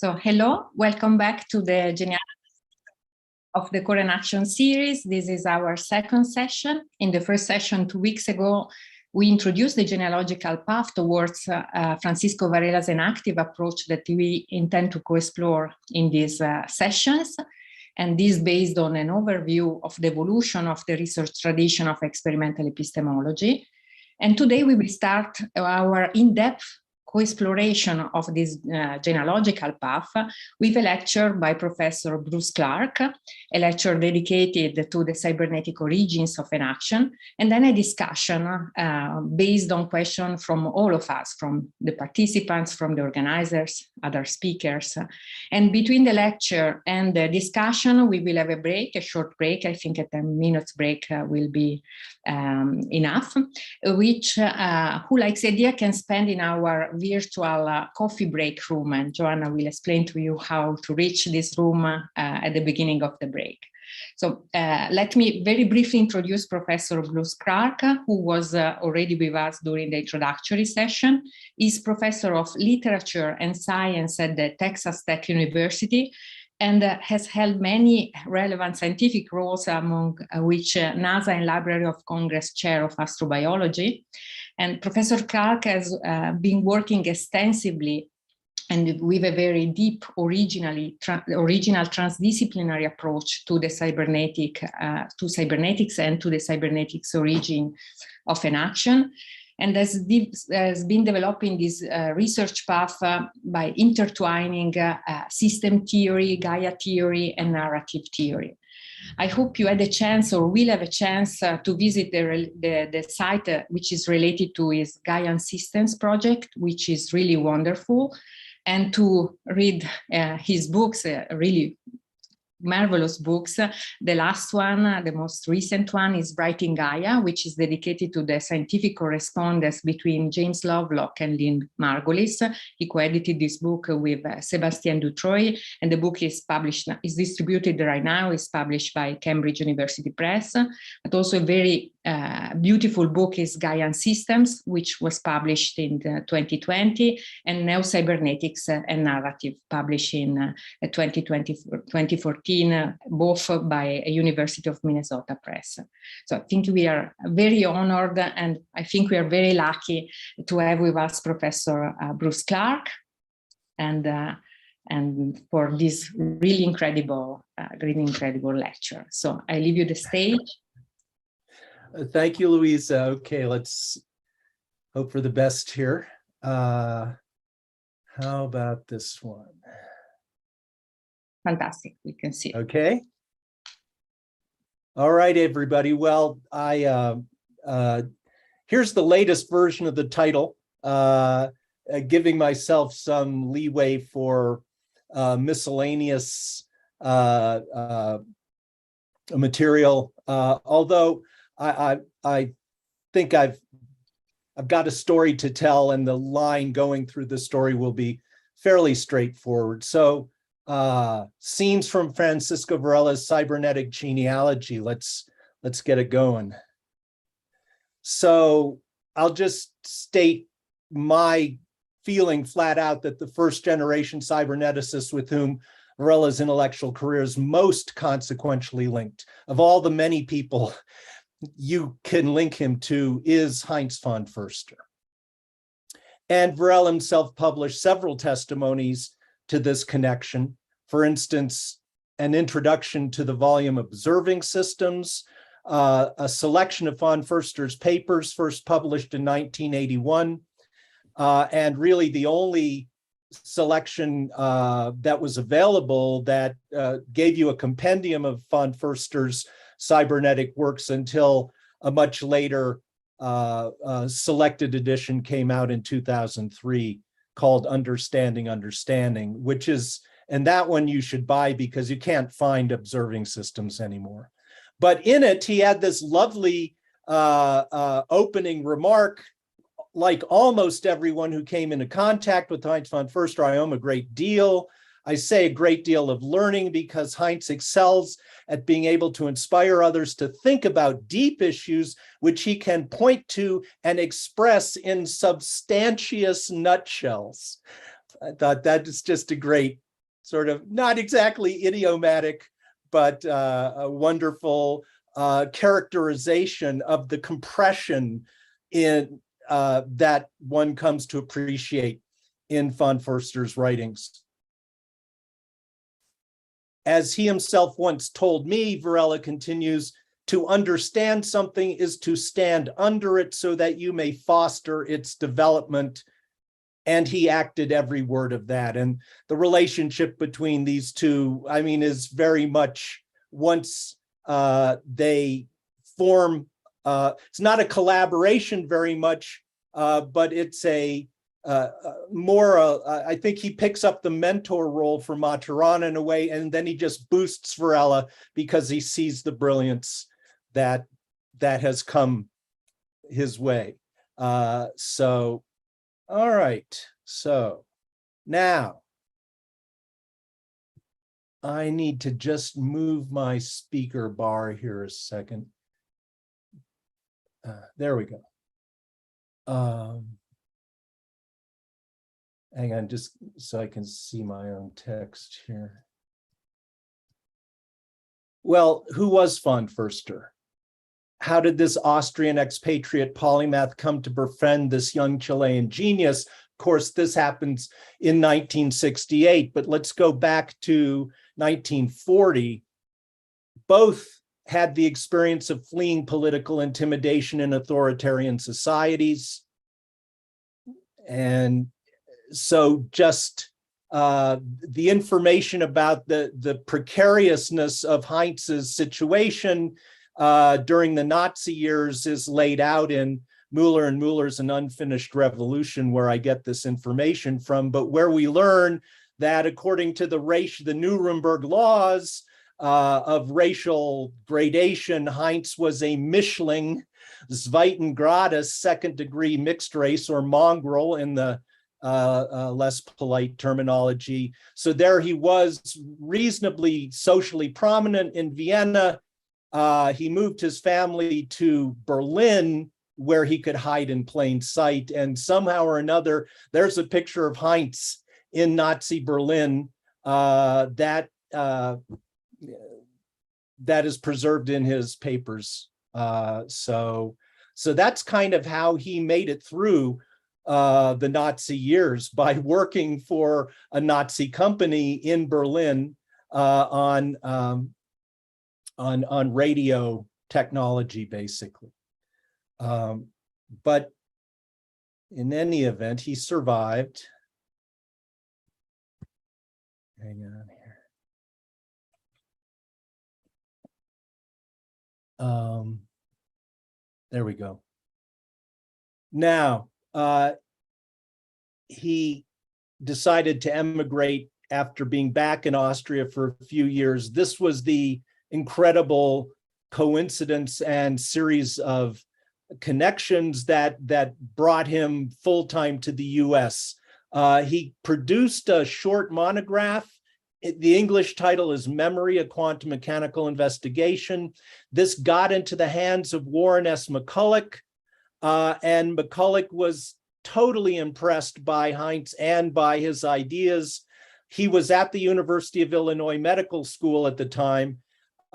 So hello, welcome back to the Genealogy of the Core Enaction series. This is our second session. In the first session 2 weeks ago, we introduced the genealogical path towards Francisco Varela's enactive approach that we intend to co-explore in these sessions. And this based on an overview of the evolution of the research tradition of experimental epistemology. And today we will start our in-depth co-exploration of this genealogical path with a lecture by Professor Bruce Clarke, a lecture dedicated to the cybernetic origins of Enaction, and then a discussion based on questions from all of us, from the participants, from the organizers, other speakers. And between the lecture and the discussion, we will have a break, a short break. I think a 10 minutes break will be enough, which who likes the idea can spend in our virtual coffee break room, and Joanna will explain to you how to reach this room at the beginning of the break. So let me very briefly introduce Professor Bruce Clarke, who was already with us during the introductory session. He's Professor of Literature and Science at the Texas Tech University, and has held many relevant scientific roles, among which NASA and Library of Congress Chair of Astrobiology. And Professor Clarke has been working extensively and with a very deep, original transdisciplinary approach to the cybernetics and to the cybernetics origin of Enaction, and has been developing this research path by intertwining system theory, Gaia theory, and narrative theory. I hope you had a chance or will have a chance to visit the site which is related to his Gaian Systems project, which is really wonderful, and to read his books, really marvelous books. The last one, the most recent one, is Writing Gaia, which is dedicated to the scientific correspondence between James Lovelock and Lynn Margulis. He co-edited this book with Sébastien Dutreuil, and the book is distributed right now, is published by Cambridge University Press. But also a very beautiful book is Gaian Systems, which was published in 2020, and Neocybernetics and Narrative, published in 2014, both by a University of Minnesota Press. So I think we are very honored, and I think we are very lucky to have with us Professor Bruce Clarke, and for this really incredible lecture. So I leave you the stage. Thank you, Louisa. Okay, let's hope for the best here. How about this one? Fantastic, we can see. Okay. All right, everybody. Well, here's the latest version of the title, giving myself some leeway for miscellaneous material, although I think I've got a story to tell, and the line going through the story will be fairly straightforward. So scenes from Francisco Varela's cybernetic genealogy. Let's get it going. So I'll just state my feeling flat out that the first generation cyberneticists with whom Varela's intellectual career is most consequentially linked, of all the many people you can link him to, is Heinz von Foerster. And Varela himself published several testimonies to this connection. For instance, an introduction to the volume Observing Systems, a selection of von Foerster's papers first published in 1981, and really the only selection that was available that gave you a compendium of von Foerster's cybernetic works until a much later selected edition came out in 2003 called Understanding, which is, and that one you should buy because you can't find Observing Systems anymore. But in it, he had this lovely opening remark. Like almost everyone who came into contact with Heinz von Foerster, I owe him a great deal. I say a great deal of learning because Heinz excels at being able to inspire others to think about deep issues which he can point to and express in substantious nutshells. I thought that is just a great sort of not exactly idiomatic, but a wonderful characterization of the compression in that one comes to appreciate in von Foerster's writings. As he himself once told me, Varela continues, to understand something is to stand under it so that you may foster its development. And he acted every word of that. And the relationship between these two, I mean, is very much once they form, it's not a collaboration very much, but it's a I think he picks up the mentor role for Maturana in a way, and then he just boosts Varela because he sees the brilliance that has come his way. So, all right. So now I need to just move my speaker bar here a second. There we go. Hang on, just so I can see my own text here. Well, who was von Foerster? How did this Austrian expatriate polymath come to befriend this young Chilean genius? Of course, this happens in 1968, but let's go back to 1940. Both had the experience of fleeing political intimidation in authoritarian societies. And so just the information about the precariousness of Heinz's situation during the Nazi years is laid out in Müller and Müller's An Unfinished Revolution, where I get this information from, but where we learn that according to the Nuremberg laws of racial gradation, Heinz was a Mischling, Zweiten Grades, second degree mixed race or mongrel in the less polite terminology. So there he was, reasonably socially prominent in Vienna. He moved his family to Berlin, where he could hide in plain sight. And somehow or another, there's a picture of Heinz in Nazi Berlin that is preserved in his papers. So that's kind of how he made it through the Nazi years, by working for a Nazi company in Berlin on radio technology, basically. But in any event, he survived. Hang on here. There we go. Now, he decided to emigrate after being back in Austria for a few years. This was the incredible coincidence and series of connections that brought him full-time to the US. He produced a short monograph. The English title is Memory, a Quantum Mechanical Investigation. This got into the hands of Warren S. McCulloch, and McCulloch was totally impressed by Heinz and by his ideas. He was at the University of Illinois Medical School at the time.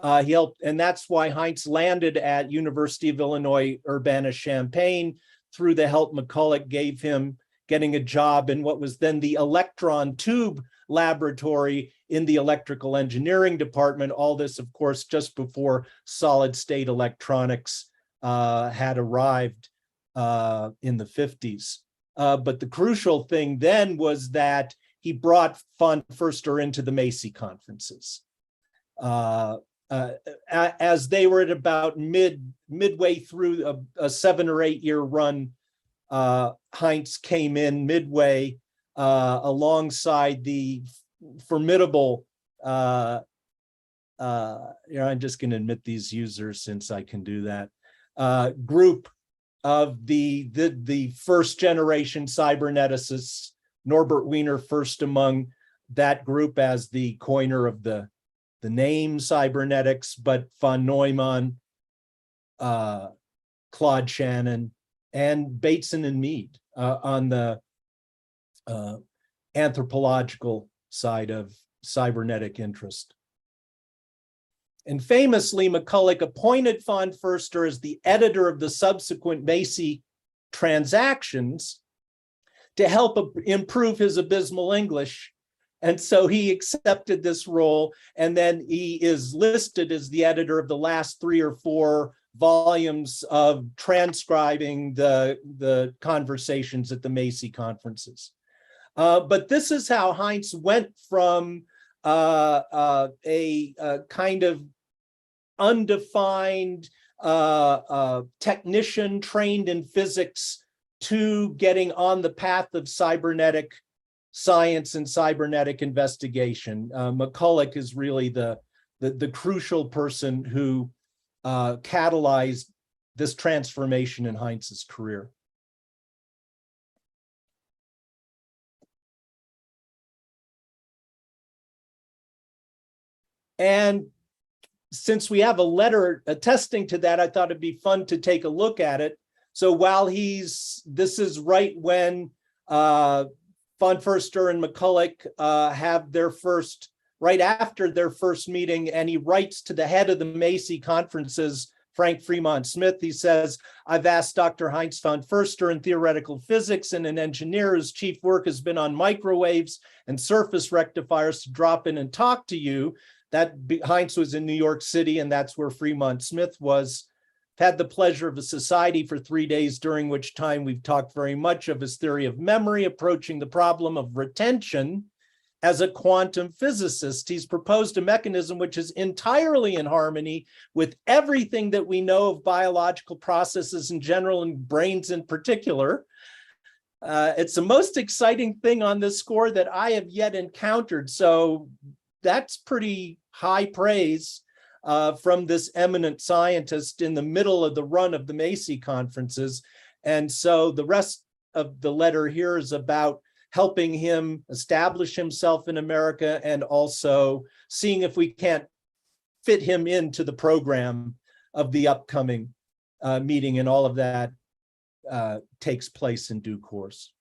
He helped, and that's why Heinz landed at University of Illinois Urbana-Champaign through the help McCulloch gave him getting a job in what was then the electron tube laboratory in the electrical engineering department. All this, of course, just before solid state electronics had arrived in the 50s. But the crucial thing then was that he brought von Foerster into the Macy conferences. As they were at about midway through a 7 or 8 year run, Heinz came in midway alongside the formidable, I'm just going to admit these users since I can do that, group of the first generation cyberneticists, Norbert Wiener first among that group as the coiner of the name cybernetics, but von Neumann, Claude Shannon, and Bateson and Mead on the anthropological side of cybernetic interest. And famously, McCulloch appointed von Foerster as the editor of the subsequent Macy transactions to help improve his abysmal English. And so he accepted this role, and then he is listed as the editor of the last 3 or 4 volumes of transcribing the conversations at the Macy conferences. But this is how Heinz went from a kind of undefined technician trained in physics to getting on the path of cybernetic science and cybernetic investigation. McCulloch is really the crucial person who catalyzed this transformation in Heinz's career. And since we have a letter attesting to that, I thought it'd be fun to take a look at it. So while this is right when von Foerster and McCulloch have their first, right after their first meeting, and he writes to the head of the Macy conferences, Frank Fremont Smith. He says, I've asked Dr. Heinz von Foerster in theoretical physics and an engineer whose chief work has been on microwaves and surface rectifiers to drop in and talk to you. Heinz was in New York City, and that's where Fremont Smith was. Had the pleasure of a society for 3 days, during which time we've talked very much of his theory of memory, approaching the problem of retention as a quantum physicist. He's proposed a mechanism which is entirely in harmony with everything that we know of biological processes in general and brains in particular. It's the most exciting thing on this score that I have yet encountered. So that's pretty high praise from this eminent scientist in the middle of the run of the Macy conferences. And so the rest of the letter here is about helping him establish himself in America and also seeing if we can't fit him into the program of the upcoming meeting, and all of that takes place in due course.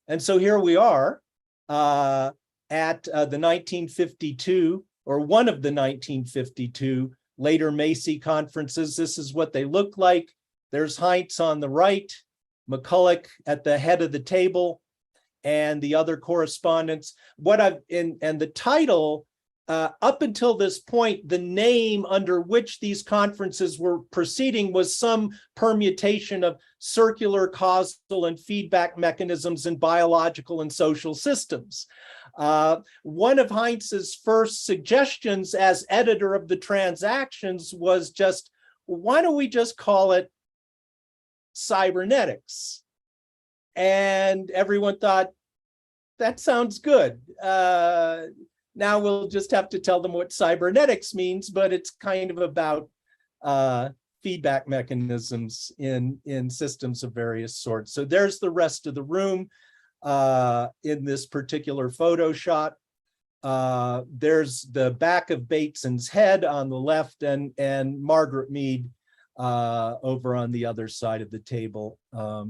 And so here we are at the 1952, or one of the 1952 later Macy conferences. This is what they look like. There's Heinz on the right, McCulloch at the head of the table, and the other correspondents. And the title, up until this point, the name under which these conferences were proceeding was some permutation of circular causal and feedback mechanisms in biological and social systems. One of Heinz's first suggestions as editor of the transactions was just, why don't we just call it cybernetics? And everyone thought, that sounds good. Now we'll just have to tell them what cybernetics means, but it's kind of about feedback mechanisms in systems of various sorts. So there's the rest of the room in this particular photo shot. There's the back of Bateson's head on the left, and Margaret Mead over on the other side of the table.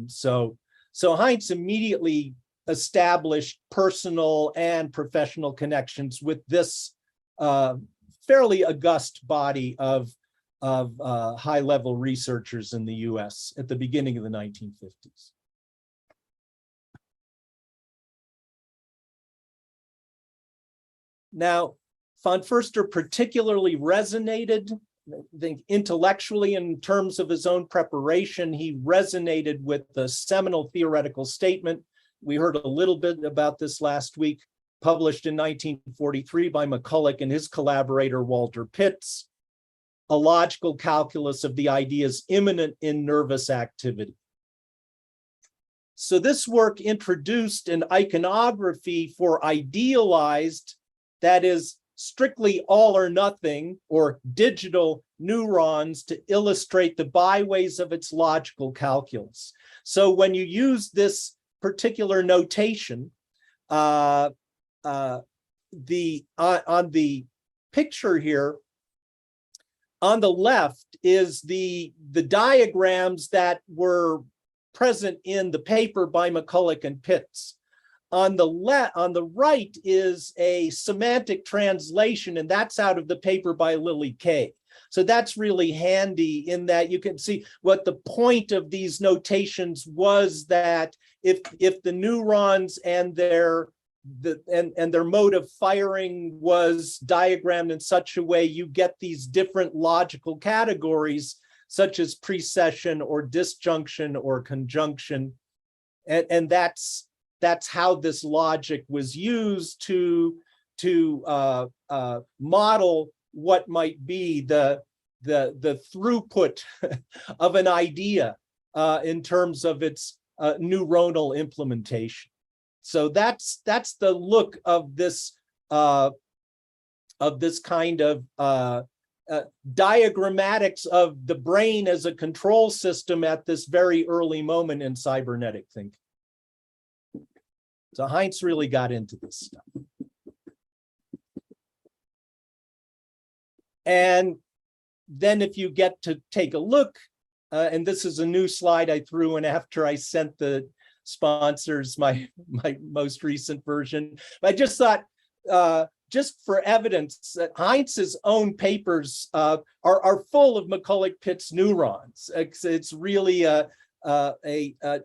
So Heinz immediately established personal and professional connections with this fairly august body of high-level researchers in the US at the beginning of the 1950s. Now, von Foerster particularly resonated, I think, intellectually in terms of his own preparation. He resonated with the seminal theoretical statement. We heard a little bit about this last week, published in 1943 by McCulloch and his collaborator, Walter Pitts, A Logical Calculus of the Ideas Immanent in Nervous Activity. So this work introduced an iconography for idealized, that is, strictly all or nothing, or digital neurons to illustrate the byways of its logical calculus. So when you use this particular notation, on the picture here, on the left is the diagrams that were present in the paper by McCulloch and Pitts. On the right is a semantic translation, and that's out of the paper by Lily Kay. So that's really handy in that you can see what the point of these notations was, that if the neurons and their mode of firing was diagrammed in such a way, you get these different logical categories, such as precession or disjunction or conjunction. And that's how this logic was used to model what might be the throughput of an idea in terms of its neuronal implementation. So that's the look of this kind of diagrammatics of the brain as a control system at this very early moment in cybernetic thinking. So Heinz really got into this stuff. And then if you get to take a look, and this is a new slide I threw in after I sent the sponsors my most recent version. But I just thought, just for evidence, that Heinz's own papers are full of McCulloch Pitts neurons. It's really an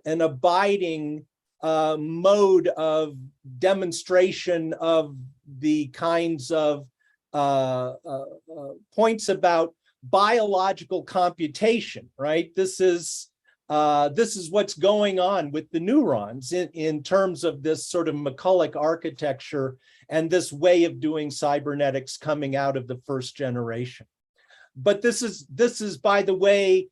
abiding mode of demonstration of the kinds of points about biological computation, right? This is what's going on with the neurons in terms of this sort of McCulloch architecture and this way of doing cybernetics coming out of the first generation. But this is by the way,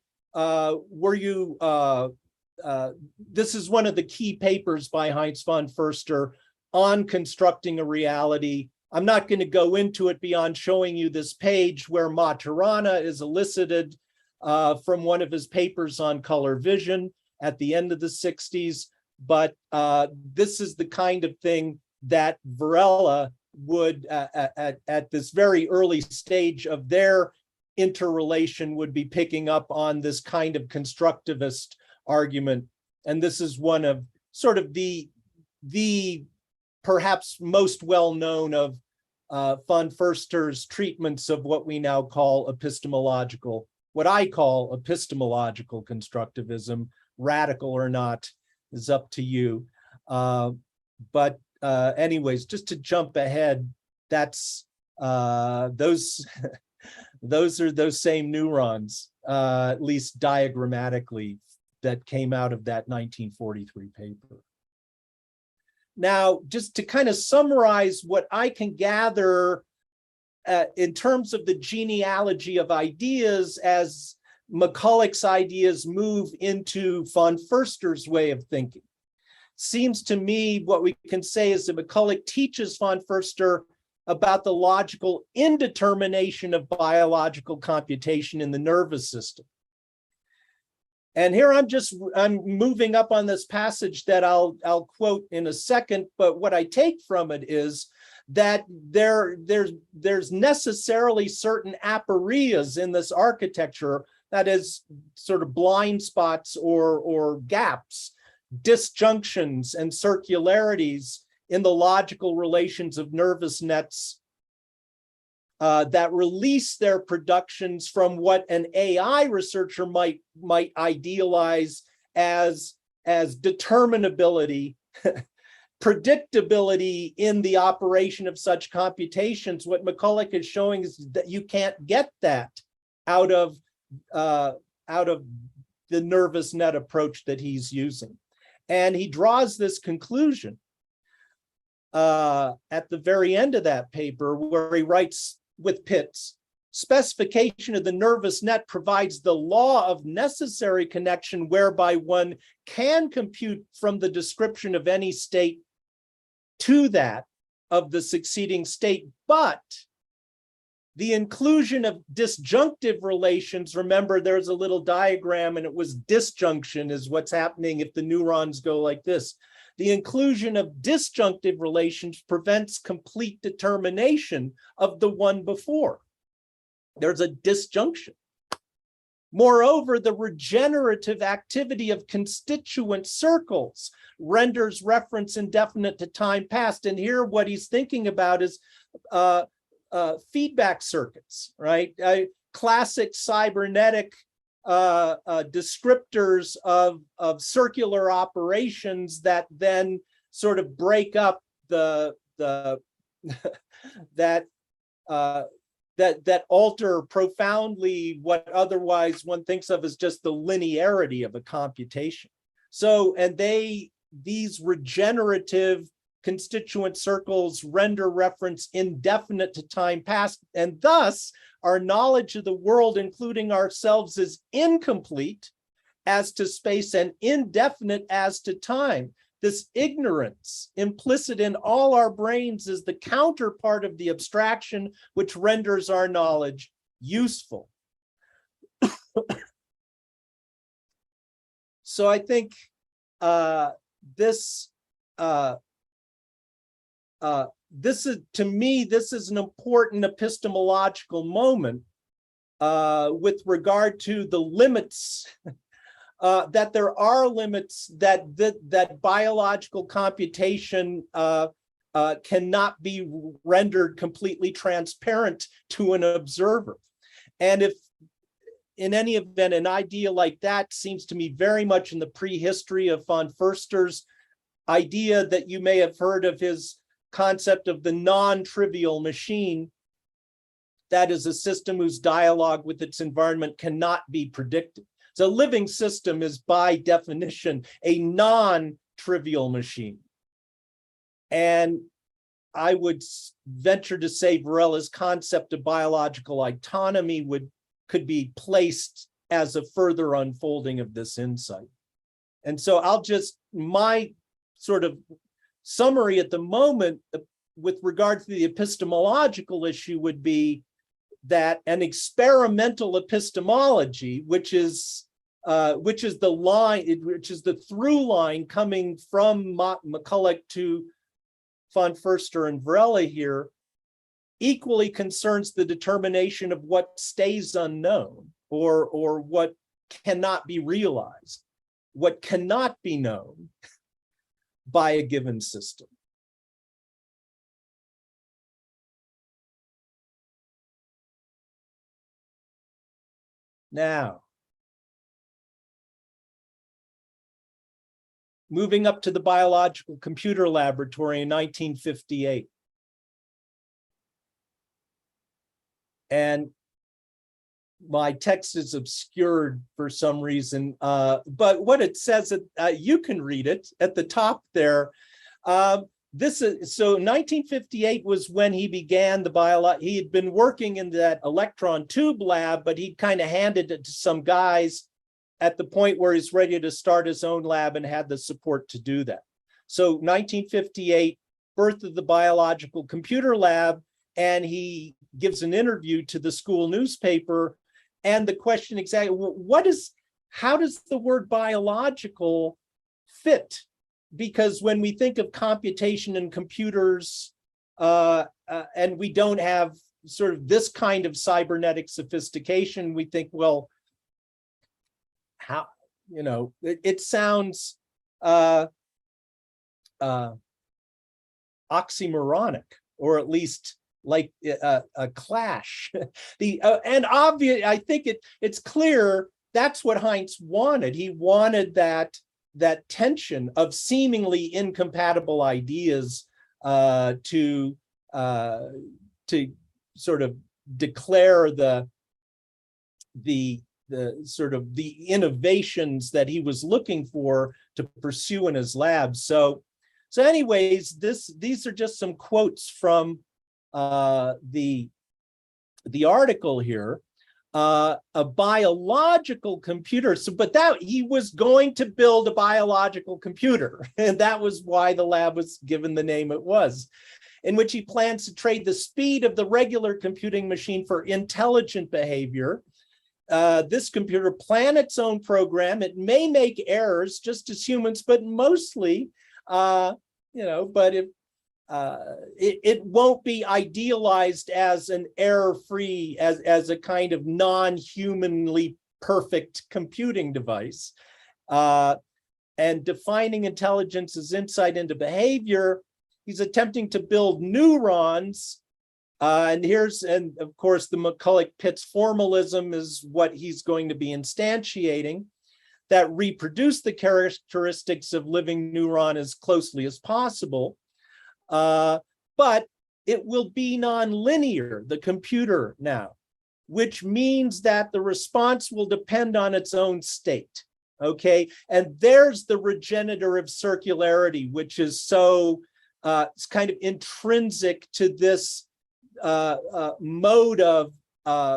this is one of the key papers by Heinz von Foerster on constructing a reality. I'm not going to go into it beyond showing you this page where Maturana is elicited from one of his papers on color vision at the end of the 60s. But this is the kind of thing that Varela would, at this very early stage of their interrelation, would be picking up on this kind of constructivist argument. And this is one of sort of the perhaps most well-known of von Foerster's treatments of what we now call epistemological, what I call epistemological constructivism. Radical or not is up to you. But anyways, just to jump ahead, that's those are those same neurons, at least diagrammatically, that came out of that 1943 paper. Now, just to kind of summarize what I can gather in terms of the genealogy of ideas as McCulloch's ideas move into von Foerster's way of thinking. Seems to me what we can say is that McCulloch teaches von Foerster about the logical indetermination of biological computation in the nervous system. And here I'm moving up on this passage that I'll quote in a second, but what I take from it is that there's necessarily certain aporias in this architecture, that is sort of blind spots or gaps, disjunctions and circularities in the logical relations of nervous nets that release their productions from what an AI researcher might idealize as determinability, predictability in the operation of such computations. What McCulloch is showing is that you can't get that out of the nervous net approach that he's using. And he draws this conclusion at the very end of that paper, where he writes with Pitts, specification of the nervous net provides the law of necessary connection whereby one can compute from the description of any state to that of the succeeding state, but the inclusion of disjunctive relations, remember there's a little diagram and it was disjunction is what's happening if the neurons go like this. The inclusion of disjunctive relations prevents complete determination of the one before. There's a disjunction. Moreover, the regenerative activity of constituent circles renders reference indefinite to time past. And here what he's thinking about is feedback circuits, right? Classic cybernetic descriptors of circular operations that then sort of break up that alter profoundly what otherwise one thinks of as just the linearity of a computation. So, and these regenerative constituent circles render reference indefinite to time past, and thus our knowledge of the world, including ourselves, is incomplete as to space and indefinite as to time. This ignorance implicit in all our brains is the counterpart of the abstraction which renders our knowledge useful. So I think this is, to me, this is an important epistemological moment with regard to the limits, that there are limits that biological computation cannot be rendered completely transparent to an observer. And if, in any event, an idea like that seems to me very much in the prehistory of von Foerster's idea that you may have heard of his concept of the non-trivial machine, that is a system whose dialogue with its environment cannot be predicted. So a living system is by definition a non-trivial machine. And I would venture to say Varela's concept of biological autonomy could be placed as a further unfolding of this insight. And so my sort of summary at the moment with regard to the epistemological issue would be that an experimental epistemology, which is the through line coming from McCulloch to von Foerster and Varela here, equally concerns the determination of what stays unknown or what cannot be realized, what cannot be known by a given system. Now, moving up to the biological computer laboratory in 1958. And my text is obscured for some reason, but what it says, you can read it at the top there. This is, so 1958 was when he began he had been working in that electron tube lab, but he kind of handed it to some guys at the point where he's ready to start his own lab and had the support to do that. So 1958, birth of the biological computer lab, and he gives an interview to the school newspaper. And the question exactly, how does the word biological fit? Because when we think of computation and computers, and we don't have sort of this kind of cybernetic sophistication, we think, well, how, it sounds oxymoronic, or at least like a clash. And obvious, I think it's clear that's what Heinz wanted. He wanted that tension of seemingly incompatible ideas to sort of declare the sort of the innovations that he was looking for to pursue in his lab. So anyways, these are just some quotes from the article here. A biological computer. So, but that he was going to build a biological computer, and that was why the lab was given the name it was, in which he plans to trade the speed of the regular computing machine for intelligent behavior. This computer plan its own program. It may make errors just as humans, but mostly, but if it won't be idealized as an error-free, as a kind of non-humanly perfect computing device. And defining intelligence as insight into behavior, he's attempting to build neurons. And of course, the McCulloch-Pitts formalism is what he's going to be instantiating, that reproduce the characteristics of living neuron as closely as possible. But it will be nonlinear, the computer now, which means that the response will depend on its own state. Okay, and there's the regenerative circularity, which is so it's kind of intrinsic to this mode of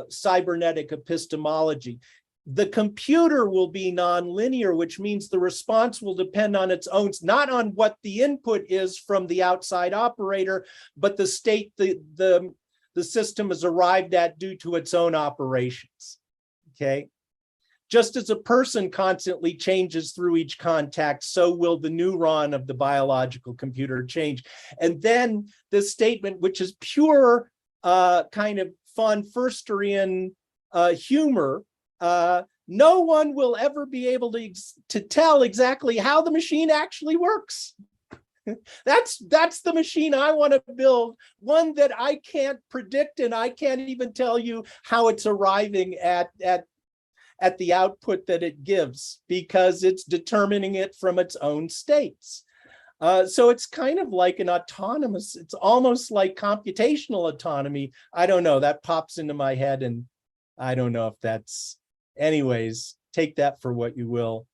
cybernetic epistemology. The computer will be nonlinear, which means the response will depend on its own, not on what the input is from the outside operator, but the state the system has arrived at due to its own operations. Okay. Just as a person constantly changes through each contact, so will the neuron of the biological computer change. And then this statement, which is pure kind of von Foersterian humor, no one will ever be able to tell exactly how the machine actually works. That's the machine I want to build, one that I can't predict, and I can't even tell you how it's arriving at the output that it gives, because it's determining it from its own states. So it's kind of like an autonomous, it's almost like computational autonomy. I don't know, that pops into my head, and I don't know if that's, anyways, take that for what you will.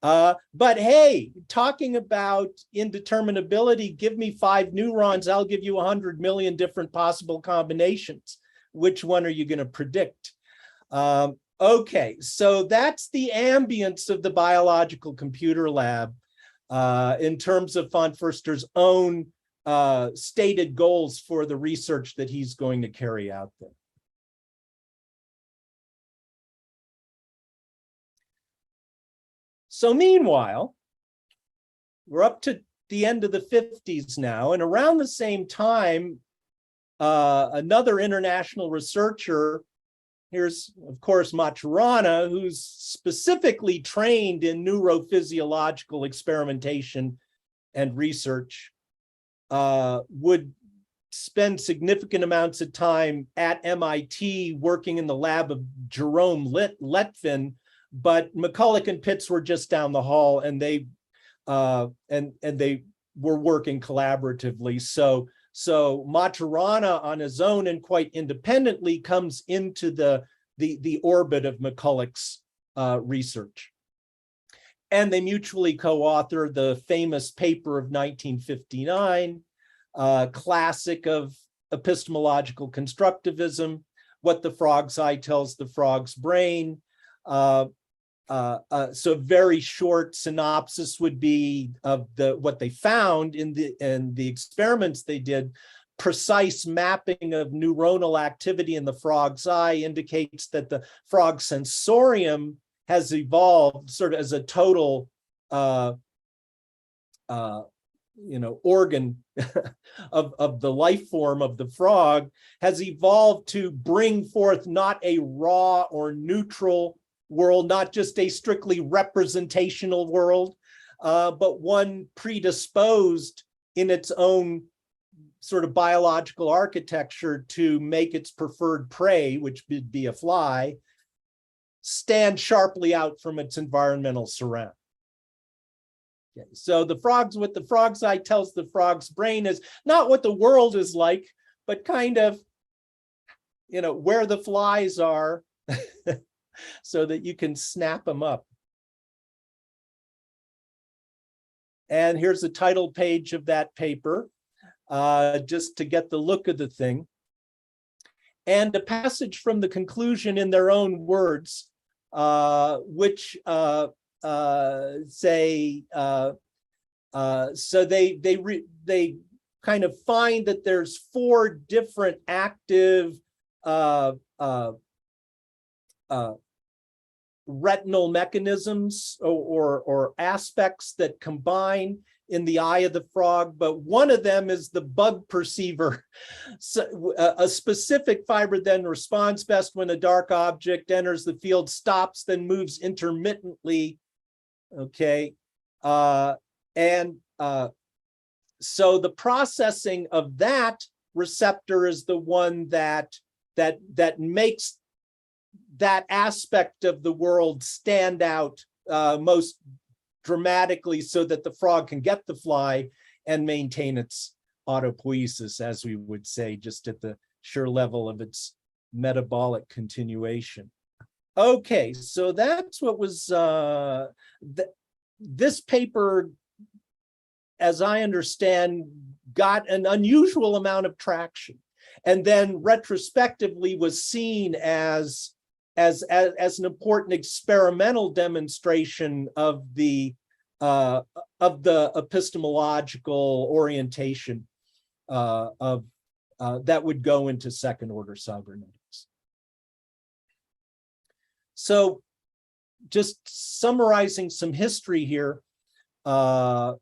But hey, talking about indeterminability, give me 5 neurons, I'll give you 100 million different possible combinations. Which one are you going to predict? Okay, so that's the ambience of the biological computer lab in terms of von Foerster's own stated goals for the research that he's going to carry out there. So meanwhile, we're up to the end of the 50s now, and around the same time, another international researcher, here's, of course, Maturana, who's specifically trained in neurophysiological experimentation and research, would spend significant amounts of time at MIT working in the lab of Jerome Letvin, but McCulloch and Pitts were just down the hall, and they were working collaboratively. So Maturana on his own and quite independently comes into the orbit of McCulloch's research. And they mutually co-author the famous paper of 1959, classic of epistemological constructivism, What the Frog's Eye Tells the Frog's Brain. So very short synopsis would be of what they found in the experiments they did. Precise mapping of neuronal activity in the frog's eye indicates that the frog sensorium has evolved sort of as a total organ of the life form of the frog, has evolved to bring forth not a raw or neutral world, not just a strictly representational world, but one predisposed in its own sort of biological architecture to make its preferred prey, which would be a fly, stand sharply out from its environmental surround. Okay, so what the frog's eye tells the frog's brain is not what the world is like, but kind of, where the flies are, so that you can snap them up. And here's the title page of that paper, just to get the look of the thing. And a passage from the conclusion in their own words, which say, so they kind of find that there's 4 different active retinal mechanisms or aspects that combine in the eye of the frog, but one of them is the bug perceiver. So, a specific fiber then responds best when a dark object enters the field, stops, then moves intermittently. Okay, so the processing of that receptor is the one that makes that aspect of the world stand out most dramatically, so that the frog can get the fly and maintain its autopoiesis, as we would say, just at the sheer level of its metabolic continuation. Okay, so that's what was this paper, as I understand, got an unusual amount of traction, and then retrospectively was seen as an important experimental demonstration of the epistemological orientation of that would go into second order cybernetics. So, just summarizing some history here on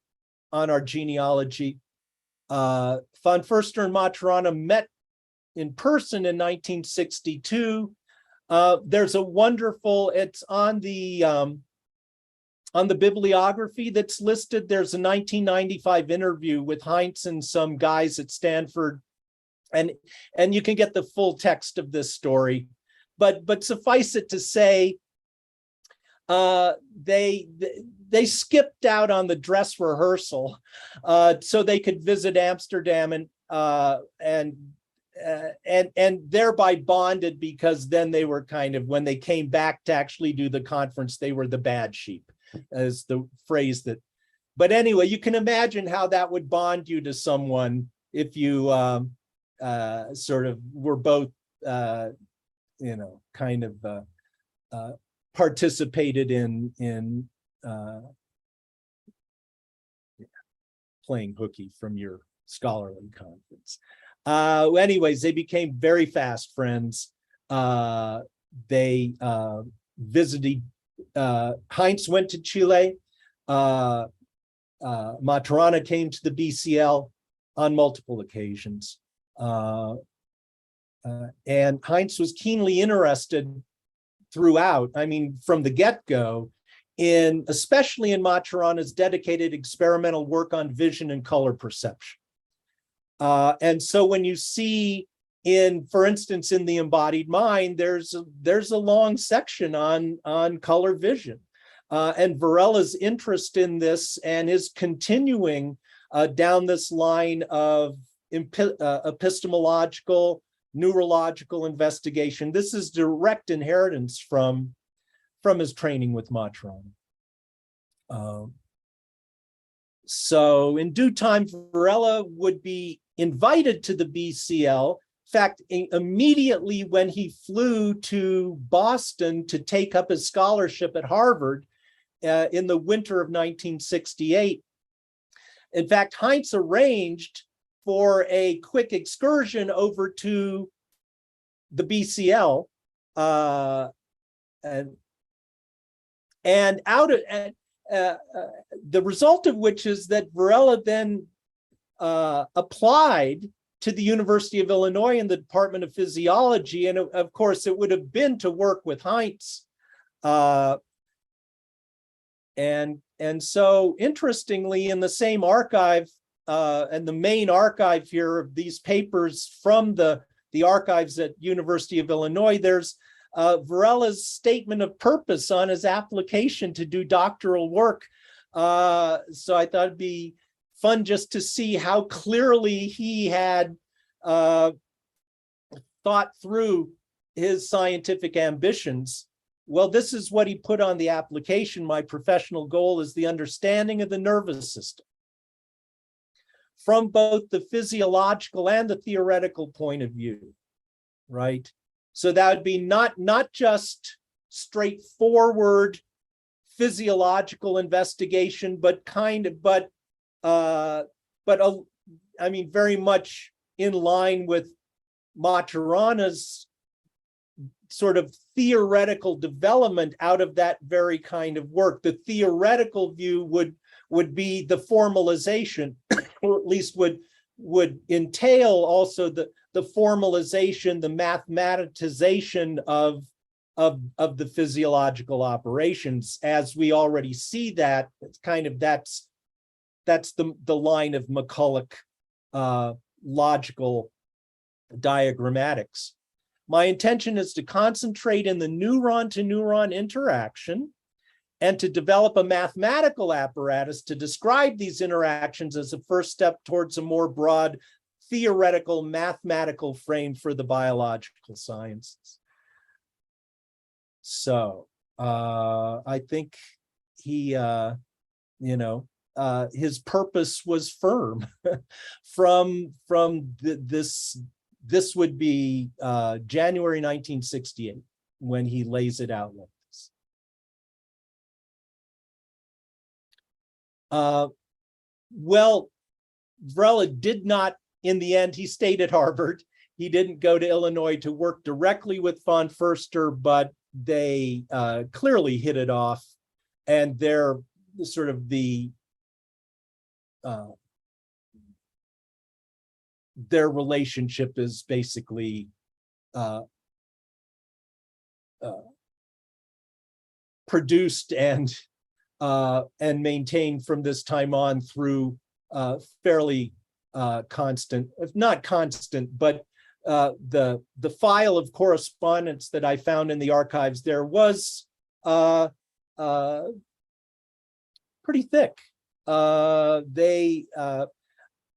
our genealogy, von Foerster and Maturana met in person in 1962. There's a wonderful, it's on the bibliography that's listed. There's a 1995 interview with Heinz and some guys at Stanford, and you can get the full text of this story. But suffice it to say, they skipped out on the dress rehearsal so they could visit Amsterdam and thereby bonded, because then they were kind of, when they came back to actually do the conference, they were the bad sheep, as the phrase that, but anyway, you can imagine how that would bond you to someone if you sort of were both, kind of participated in playing hooky from your scholarly conference. Anyways, they became very fast friends. They visited, Heinz went to Chile. Maturana came to the BCL on multiple occasions. And Heinz was keenly interested throughout, I mean, from the get-go, especially in Maturana's dedicated experimental work on vision and color perception. And so when you see for instance, in the embodied mind, there's a long section on color vision. And Varela's interest in this and his continuing down this line of epistemological, neurological investigation. This is direct inheritance from his training with Maturana. So in due time, Varela would be invited to the BCL. In fact, immediately when he flew to Boston to take up his scholarship at Harvard in the winter of 1968, in fact, Heinz arranged for a quick excursion over to the BCL, the result of which is that Varela then applied to the University of Illinois in the Department of Physiology, and of course it would have been to work with Heinz. And so interestingly, in the same archive, and the main archive here of these papers from the archives at University of Illinois, there's Varela's statement of purpose on his application to do doctoral work. So I thought it'd be fun just to see how clearly he had thought through his scientific ambitions. Well, this is what he put on the application. My professional goal is the understanding of the nervous system from both the physiological and the theoretical point of view, right? So that would be not just straightforward physiological investigation, but I mean, very much in line with Maturana's sort of theoretical development out of that very kind of work. The theoretical view would be the formalization, or at least would entail also the formalization, the mathematization of the physiological operations. As we already see that, it's kind of that's the line of McCulloch logical diagrammatics. My intention is to concentrate in the neuron-to-neuron interaction and to develop a mathematical apparatus to describe these interactions as a first step towards a more broad theoretical mathematical frame for the biological sciences. So I think he, his purpose was firm this would be January 1968 when he lays it out like this. Well, Varela did not, in the end, he stayed at Harvard. He didn't go to Illinois to work directly with von Foerster, but they clearly hit it off, and they're sort of their relationship is basically produced and maintained from this time on through fairly constant, if not constant, but the file of correspondence that I found in the archives there was pretty thick.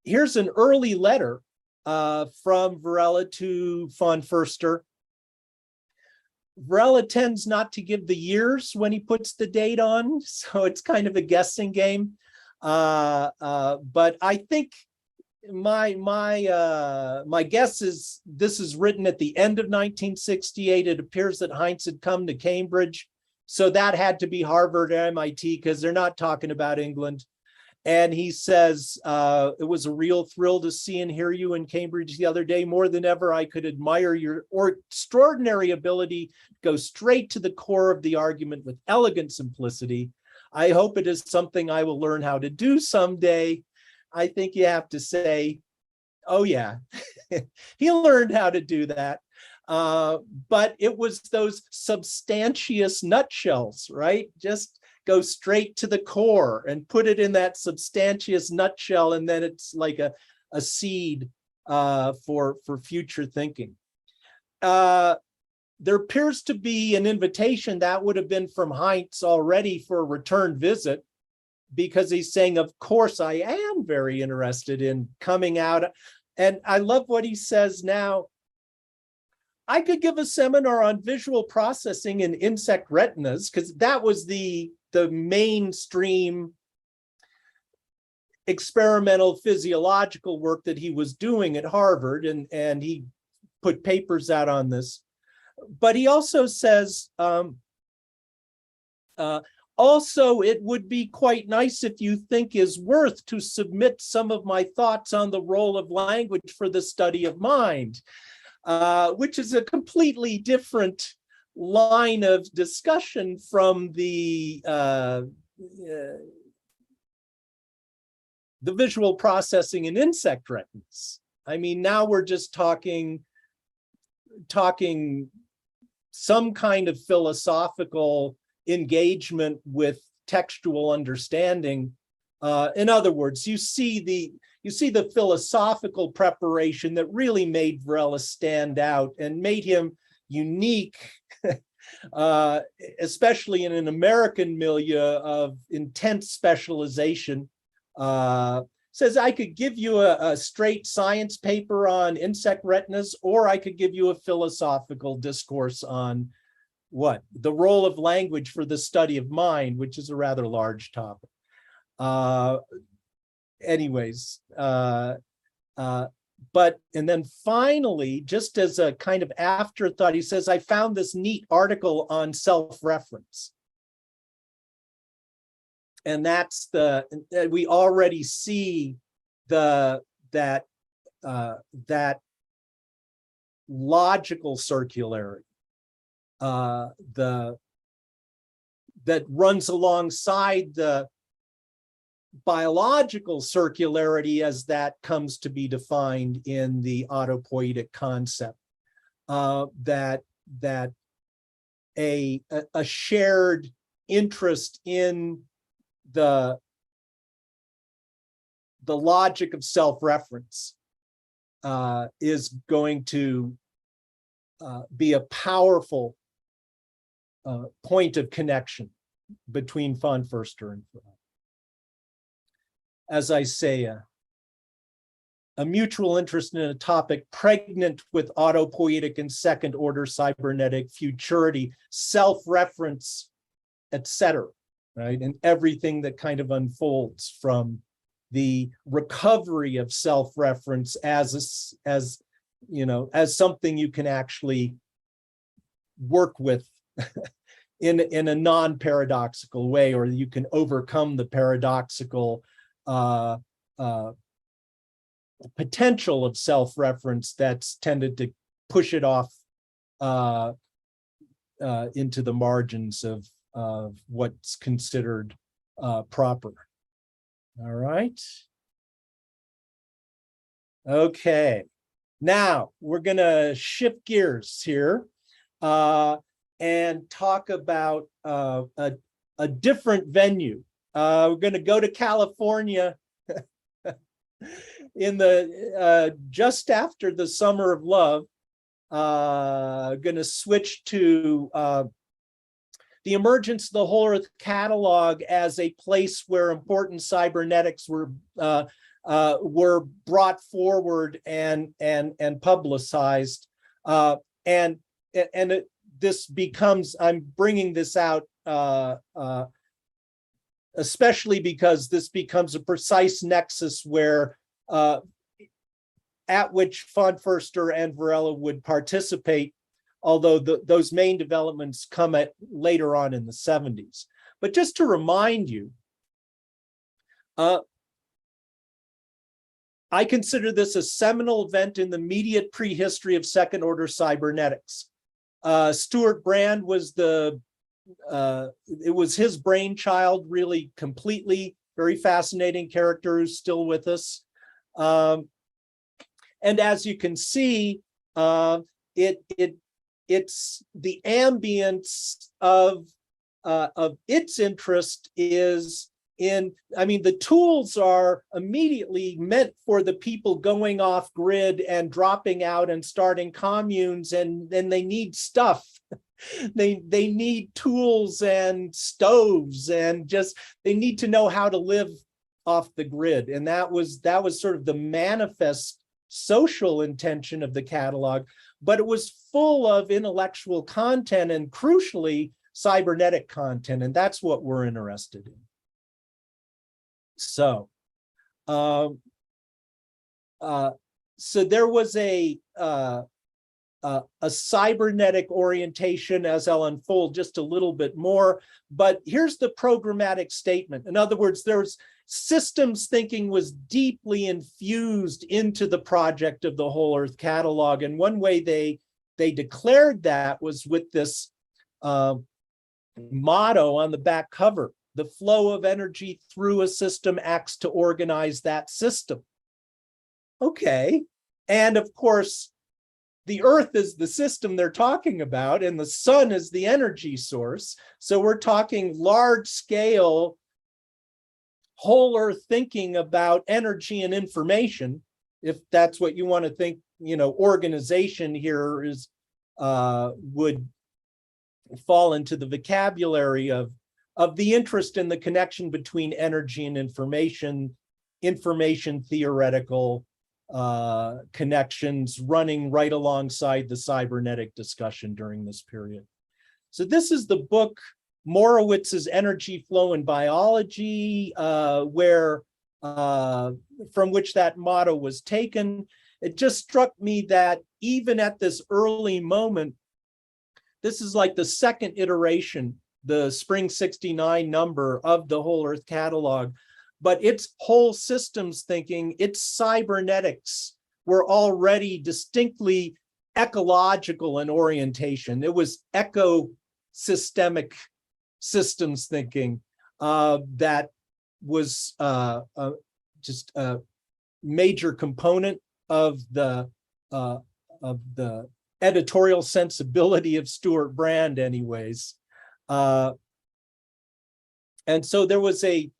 Here's an early letter from Varela to von Foerster. Varela tends not to give the years when he puts the date on, so it's kind of a guessing game. But I think my guess is this is written at the end of 1968. It appears that Heinz had come to Cambridge, so that had to be Harvard or MIT because they're not talking about England. And he says, it was a real thrill to see and hear you in Cambridge the other day. More than ever, I could admire your extraordinary ability to go straight to the core of the argument with elegant simplicity. I hope it is something I will learn how to do someday. I think you have to say, oh yeah, he learned how to do that. But it was those substantious nutshells, right? Just go straight to the core and put it in that substantious nutshell, and then it's like a seed for future thinking. There appears to be an invitation that would have been from Heinz already for a return visit, because he's saying, of course, I am very interested in coming out. And I love what he says now. I could give a seminar on visual processing in insect retinas, because that was the mainstream experimental physiological work that he was doing at Harvard, and he put papers out on this. But he also says, also, it would be quite nice if you think is worth to submit some of my thoughts on the role of language for the study of mind, which is a completely different line of discussion from the visual processing in insect retinas. I mean, now we're just talking some kind of philosophical engagement with textual understanding. In other words, you see the philosophical preparation that really made Varela stand out and made him unique, especially in an American milieu of intense specialization. Says, I could give you a straight science paper on insect retinas, or I could give you a philosophical discourse on what? The role of language for the study of mind, which is a rather large topic. But then finally, just as a kind of afterthought, he says, I found this neat article on self-reference. And that's we already see that logical circularity that runs alongside the biological circularity as that comes to be defined in the autopoietic concept, that a shared interest in the logic of self-reference is going to be a powerful point of connection between von Foerster and Varela. As I say, a mutual interest in a topic pregnant with autopoietic and second-order cybernetic futurity, self-reference, etc., right? And everything that kind of unfolds from the recovery of self-reference as something you can actually work with in a non-paradoxical way, or you can overcome the paradoxical potential of self-reference that's tended to push it off into the margins of what's considered proper. All right. Okay. Now we're going to shift gears here and talk about a different venue. We're going to go to California in the just after the Summer of Love. Going to switch to the emergence of the Whole Earth Catalog as a place where important cybernetics were brought forward and publicized, this becomes, I'm bringing this out especially because this becomes a precise nexus where at which von Foerster and Varela would participate, although those main developments come at later on in the 70s. But just to remind you, I consider this a seminal event in the immediate prehistory of second-order cybernetics. Stuart Brand was it was his brainchild, really completely. Very fascinating character who's still with us. And as you can see, it's the ambience of its interest is in, I mean, the tools are immediately meant for the people going off grid and dropping out and starting communes, and then they need stuff. They need tools and stoves, and just they need to know how to live off the grid. And that was sort of the manifest social intention of the catalog, but it was full of intellectual content and crucially cybernetic content, and that's what we're interested in. So, so there was a cybernetic orientation, as I'll unfold just a little bit more, but here's the programmatic statement. In other words, there's systems thinking was deeply infused into the project of the Whole Earth Catalog, and one way they declared that was with this motto on the back cover: the flow of energy through a system acts to organize that system. Okay, and of course, the Earth is the system they're talking about, and the sun is the energy source. So we're talking large-scale, whole Earth thinking about energy and information, if that's what you want to think. Organization here is would fall into the vocabulary of the interest in the connection between energy and information theoretical connections running right alongside the cybernetic discussion during this period. So this is the book Morowitz's Energy Flow in Biology, from which that motto was taken. It just struck me that even at this early moment, this is like the second iteration, the Spring '69 number of the Whole Earth Catalog, but its whole systems thinking, its cybernetics were already distinctly ecological in orientation. It was ecosystemic systems thinking that was just a major component of the editorial sensibility of Stuart Brand, anyways. And so there was a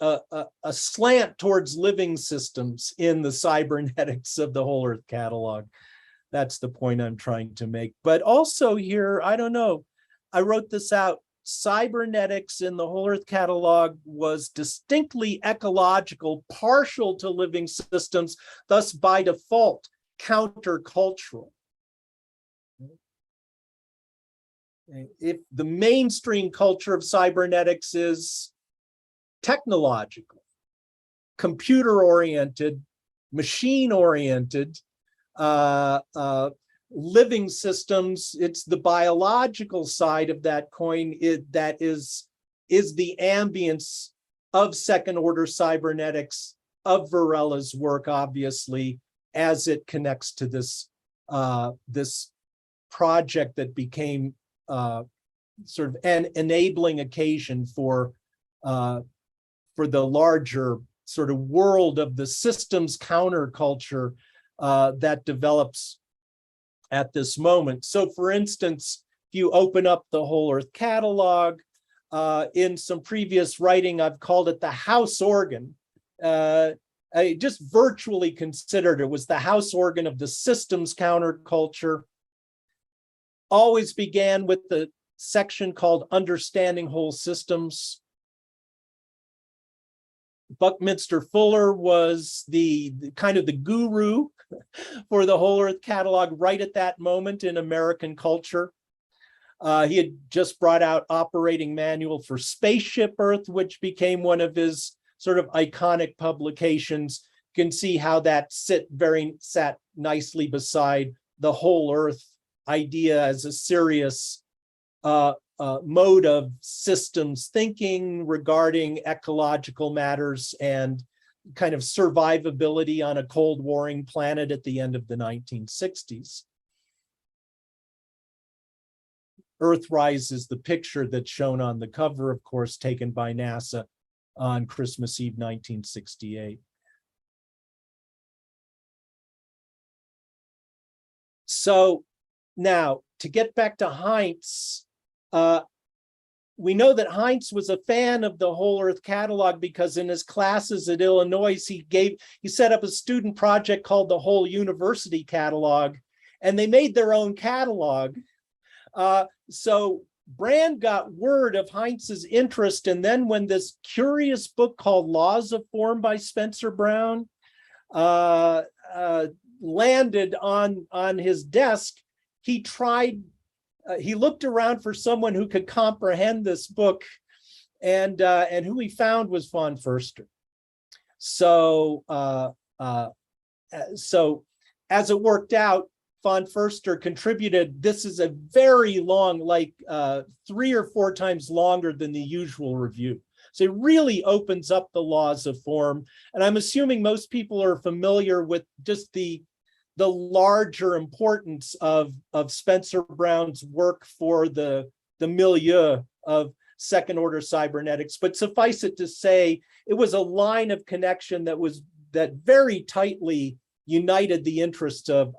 slant towards living systems in the cybernetics of the Whole Earth catalog. That's the point I'm trying to make. But also here, I don't know, I wrote this out. Cybernetics in the Whole Earth catalog was distinctly ecological, partial to living systems, thus by default, countercultural. If the mainstream culture of cybernetics is technological, computer-oriented, machine-oriented, living systems, it's the biological side of that coin that is the ambience of second-order cybernetics, of Varela's work, obviously, as it connects to this this project that became sort of an enabling occasion for the larger sort of world of the systems counterculture that develops at this moment. So for instance, if you open up the Whole Earth catalog, in some previous writing, I've called it the house organ. I just virtually considered it was the house organ of the systems counterculture. Always began with the section called Understanding Whole Systems. Buckminster Fuller was the kind of the guru for the Whole Earth catalog right at that moment in American culture. He had just brought out Operating Manual for Spaceship Earth, which became one of his sort of iconic publications. You can see how that sat nicely beside the Whole Earth idea as a serious mode of systems thinking regarding ecological matters and kind of survivability on a cold warring planet at the end of the 1960s. Earthrise is the picture that's shown on the cover, of course, taken by NASA on Christmas Eve, 1968. So now, to get back to Heinz, we know that Heinz was a fan of the Whole Earth catalog because in his classes at Illinois, he set up a student project called the Whole University Catalog, and they made their own catalog. So Brand got word of Heinz's interest, and then when this curious book called Laws of Form by Spencer Brown landed on his desk, he looked around for someone who could comprehend this book, and who he found was von Foerster. So as it worked out, von Foerster contributed. This is a very long, like 3 or 4 times longer than the usual review. So it really opens up the laws of form. And I'm assuming most people are familiar with just the larger importance of Spencer Brown's work for the milieu of second order cybernetics. But suffice it to say, it was a line of connection that very tightly united the interests of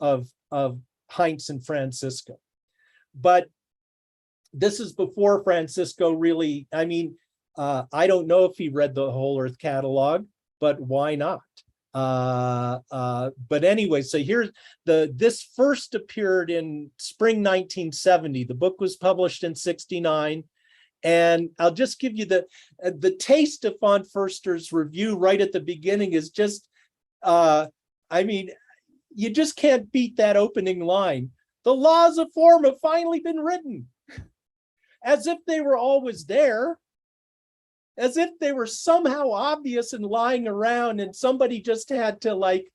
Heinz and Francisco. But this is before Francisco really, I mean, I don't know if he read the Whole Earth catalog, but why not? But anyway, so here's this first appeared in spring 1970. The book was published in 69. And I'll just give you the taste of von Foerster's review right at the beginning is just, I mean, you just can't beat that opening line. The laws of form have finally been written. As if they were always there. As if they were somehow obvious and lying around and somebody just had to like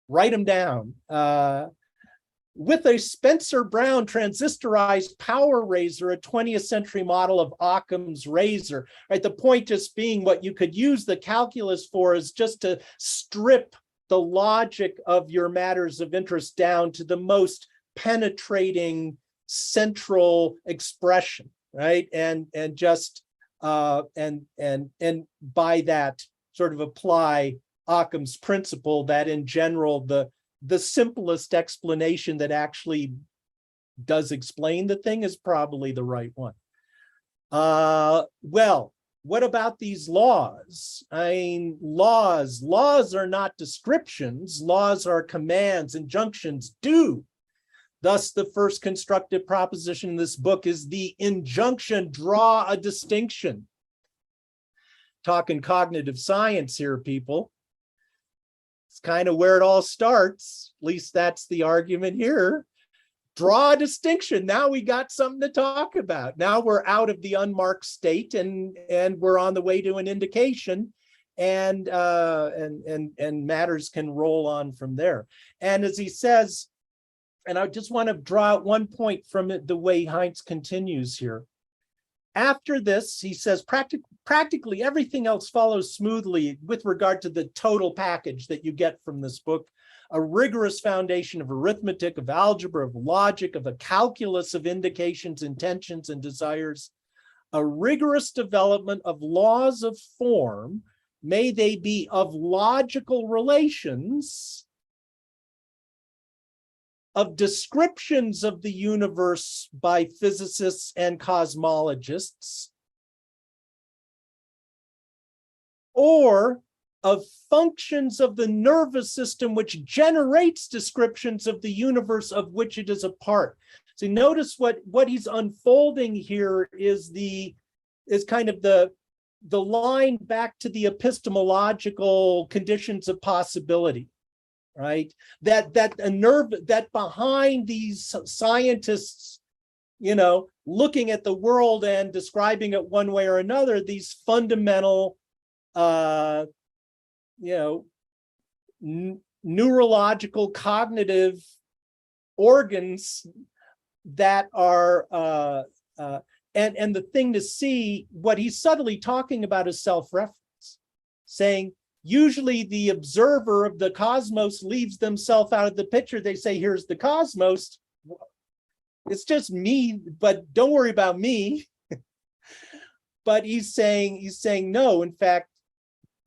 write them down. With a Spencer Brown transistorized power razor, a 20th century model of Occam's razor, right? The point just being what you could use the calculus for is just to strip the logic of your matters of interest down to the most penetrating central expression, right? And just and by that sort of apply Occam's principle that in general the simplest explanation that actually does explain the thing is probably the right one. Well, what about these laws? I mean, laws are not descriptions. Laws are commands, injunctions, do. Thus, the first constructive proposition in this book is the injunction, draw a distinction. Talking cognitive science here, people. It's kind of where it all starts. At least that's the argument here. Draw a distinction. Now we got something to talk about. Now we're out of the unmarked state and we're on the way to an indication, and matters can roll on from there. And as he says, and I just want to draw out one point from it, the way Heinz continues here. After this, he says, practically everything else follows smoothly with regard to the total package that you get from this book. A rigorous foundation of arithmetic, of algebra, of logic, of a calculus of indications, intentions, and desires. A rigorous development of laws of form, may they be of logical relations, of descriptions of the universe by physicists and cosmologists, or of functions of the nervous system which generates descriptions of the universe of which it is a part. So notice what he's unfolding here is kind of the line back to the epistemological conditions of possibility, right? That behind these scientists, looking at the world and describing it one way or another, these fundamental neurological cognitive organs that are and the thing to see, what he's subtly talking about is self-reference, saying usually the observer of the cosmos leaves themselves out of the picture. They say, here's the cosmos, it's just me, but don't worry about me. But he's saying no, in fact,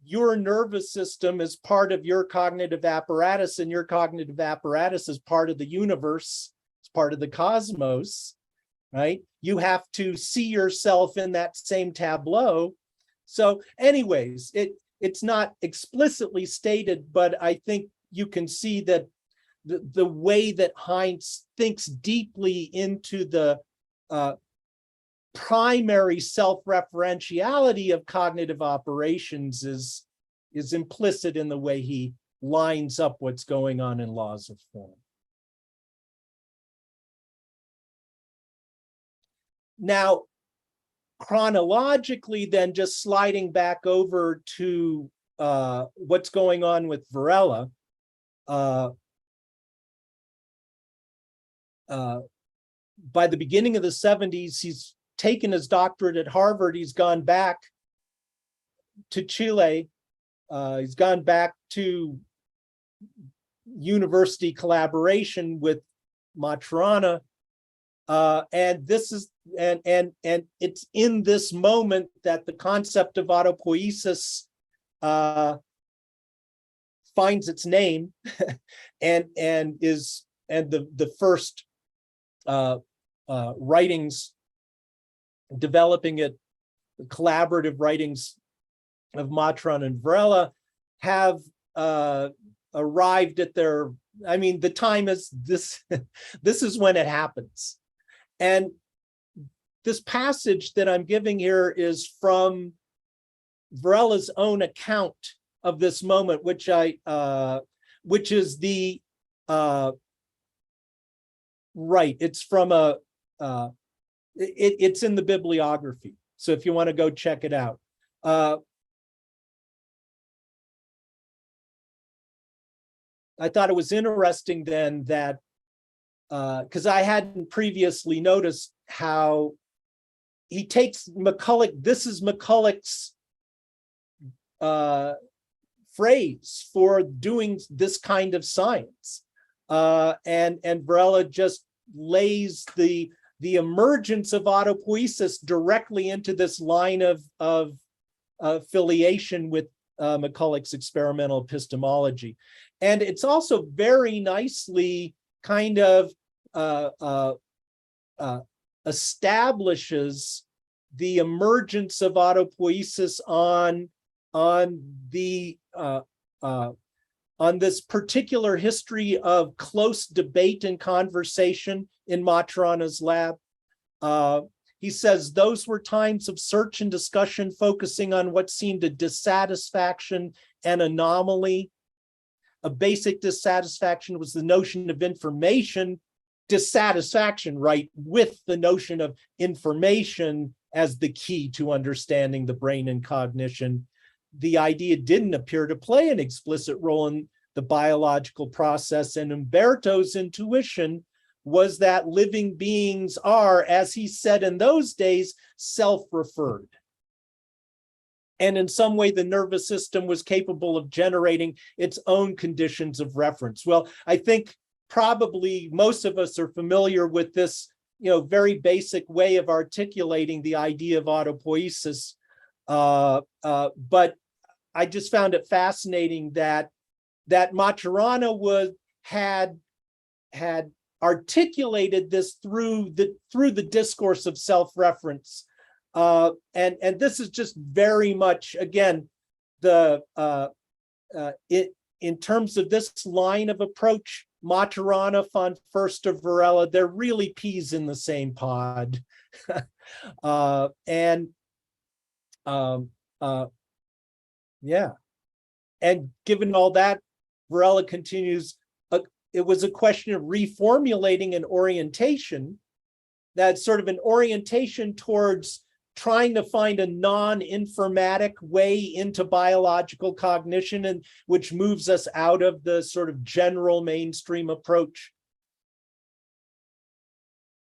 your nervous system is part of your cognitive apparatus, and your cognitive apparatus is part of the universe, it's part of the cosmos, right? You have to see yourself in that same tableau. So anyways, it's not explicitly stated, but I think you can see that the way that Heinz thinks deeply into the primary self-referentiality of cognitive operations is implicit in the way he lines up what's going on in laws of form. Now, chronologically, then, just sliding back over to what's going on with Varela, by the beginning of the 70s, he's taken his doctorate at Harvard. He's gone back to Chile. He's gone back to university collaboration with Maturana. And this is and it's in this moment that the concept of autopoiesis finds its name and the first writings developing it, the collaborative writings of Maturana and Varela have arrived at their, I mean, the time is this, this is when it happens. And this passage that I'm giving here is from Varela's own account of this moment, which is the, right, it's from it's in the bibliography. So if you want to go check it out. I thought it was interesting then that, because I hadn't previously noticed how he takes McCulloch, this is McCulloch's phrase for doing this kind of science. And Varela just lays the the emergence of autopoiesis directly into this line of affiliation with McCulloch's experimental epistemology. And it's also very nicely kind of establishes the emergence of autopoiesis on this particular history of close debate and conversation in Maturana's lab. He says those were times of search and discussion focusing on what seemed a dissatisfaction and anomaly. A basic dissatisfaction was the notion of information, dissatisfaction, right, with the notion of information as the key to understanding the brain and cognition. The idea didn't appear to play an explicit role in the biological process, and Umberto's intuition was that living beings are, as he said in those days, self-referred. And in some way, the nervous system was capable of generating its own conditions of reference. Well, I think probably most of us are familiar with this, very basic way of articulating the idea of autopoiesis. But I just found it fascinating that Maturana had articulated this through the discourse of self-reference, and this is just very much, again, in terms of this line of approach, Maturana, von Foerster, Varela, they're really peas in the same pod. Yeah. And given all that, Varela continues, it was a question of reformulating an orientation, that's sort of an orientation towards trying to find a non-informatic way into biological cognition, and which moves us out of the sort of general mainstream approach,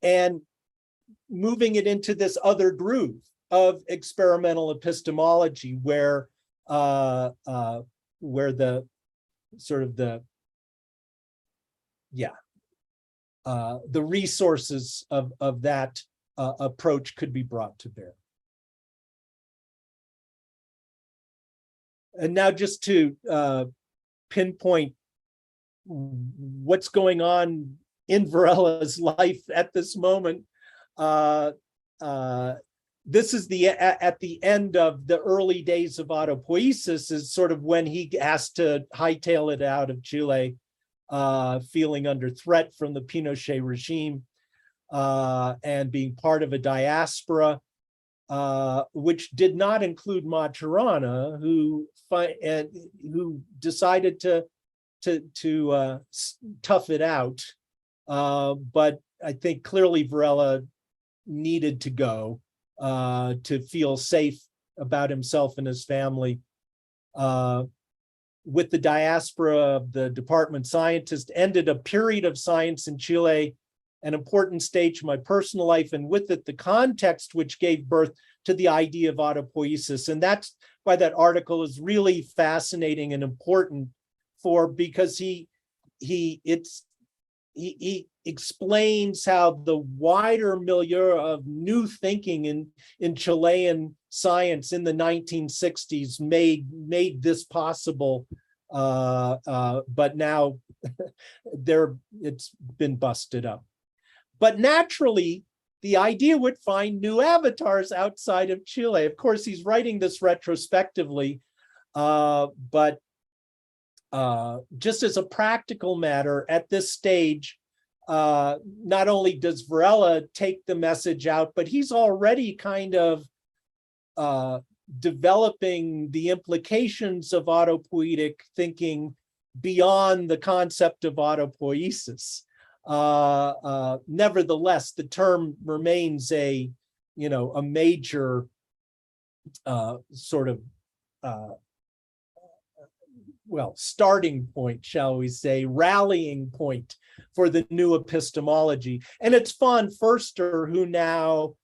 and moving it into this other groove of experimental epistemology, where the sort of the resources of that approach could be brought to bear. And now, just to pinpoint what's going on in Varela's life at this moment, this is at the end of the early days of autopoiesis, is sort of when he has to hightail it out of Chile, feeling under threat from the Pinochet regime, and being part of a diaspora, which did not include Maturana, who decided to tough it out. But I think clearly Varela needed to go to feel safe about himself and his family. With the diaspora of the department scientist ended a period of science in Chile, an important stage of my personal life, and with it the context which gave birth to the idea of autopoiesis. And that's why that article is really fascinating and important, because he explains how the wider milieu of new thinking in Chilean science in the 1960s made this possible, but now it's been busted up. But naturally, the idea would find new avatars outside of Chile. Of course, he's writing this retrospectively, but just as a practical matter, at this stage, not only does Varela take the message out, but he's already kind of developing the implications of autopoietic thinking beyond the concept of autopoiesis. Nevertheless, the term remains a major sort of starting point, shall we say, rallying point for the new epistemology. And it's von Foerster who now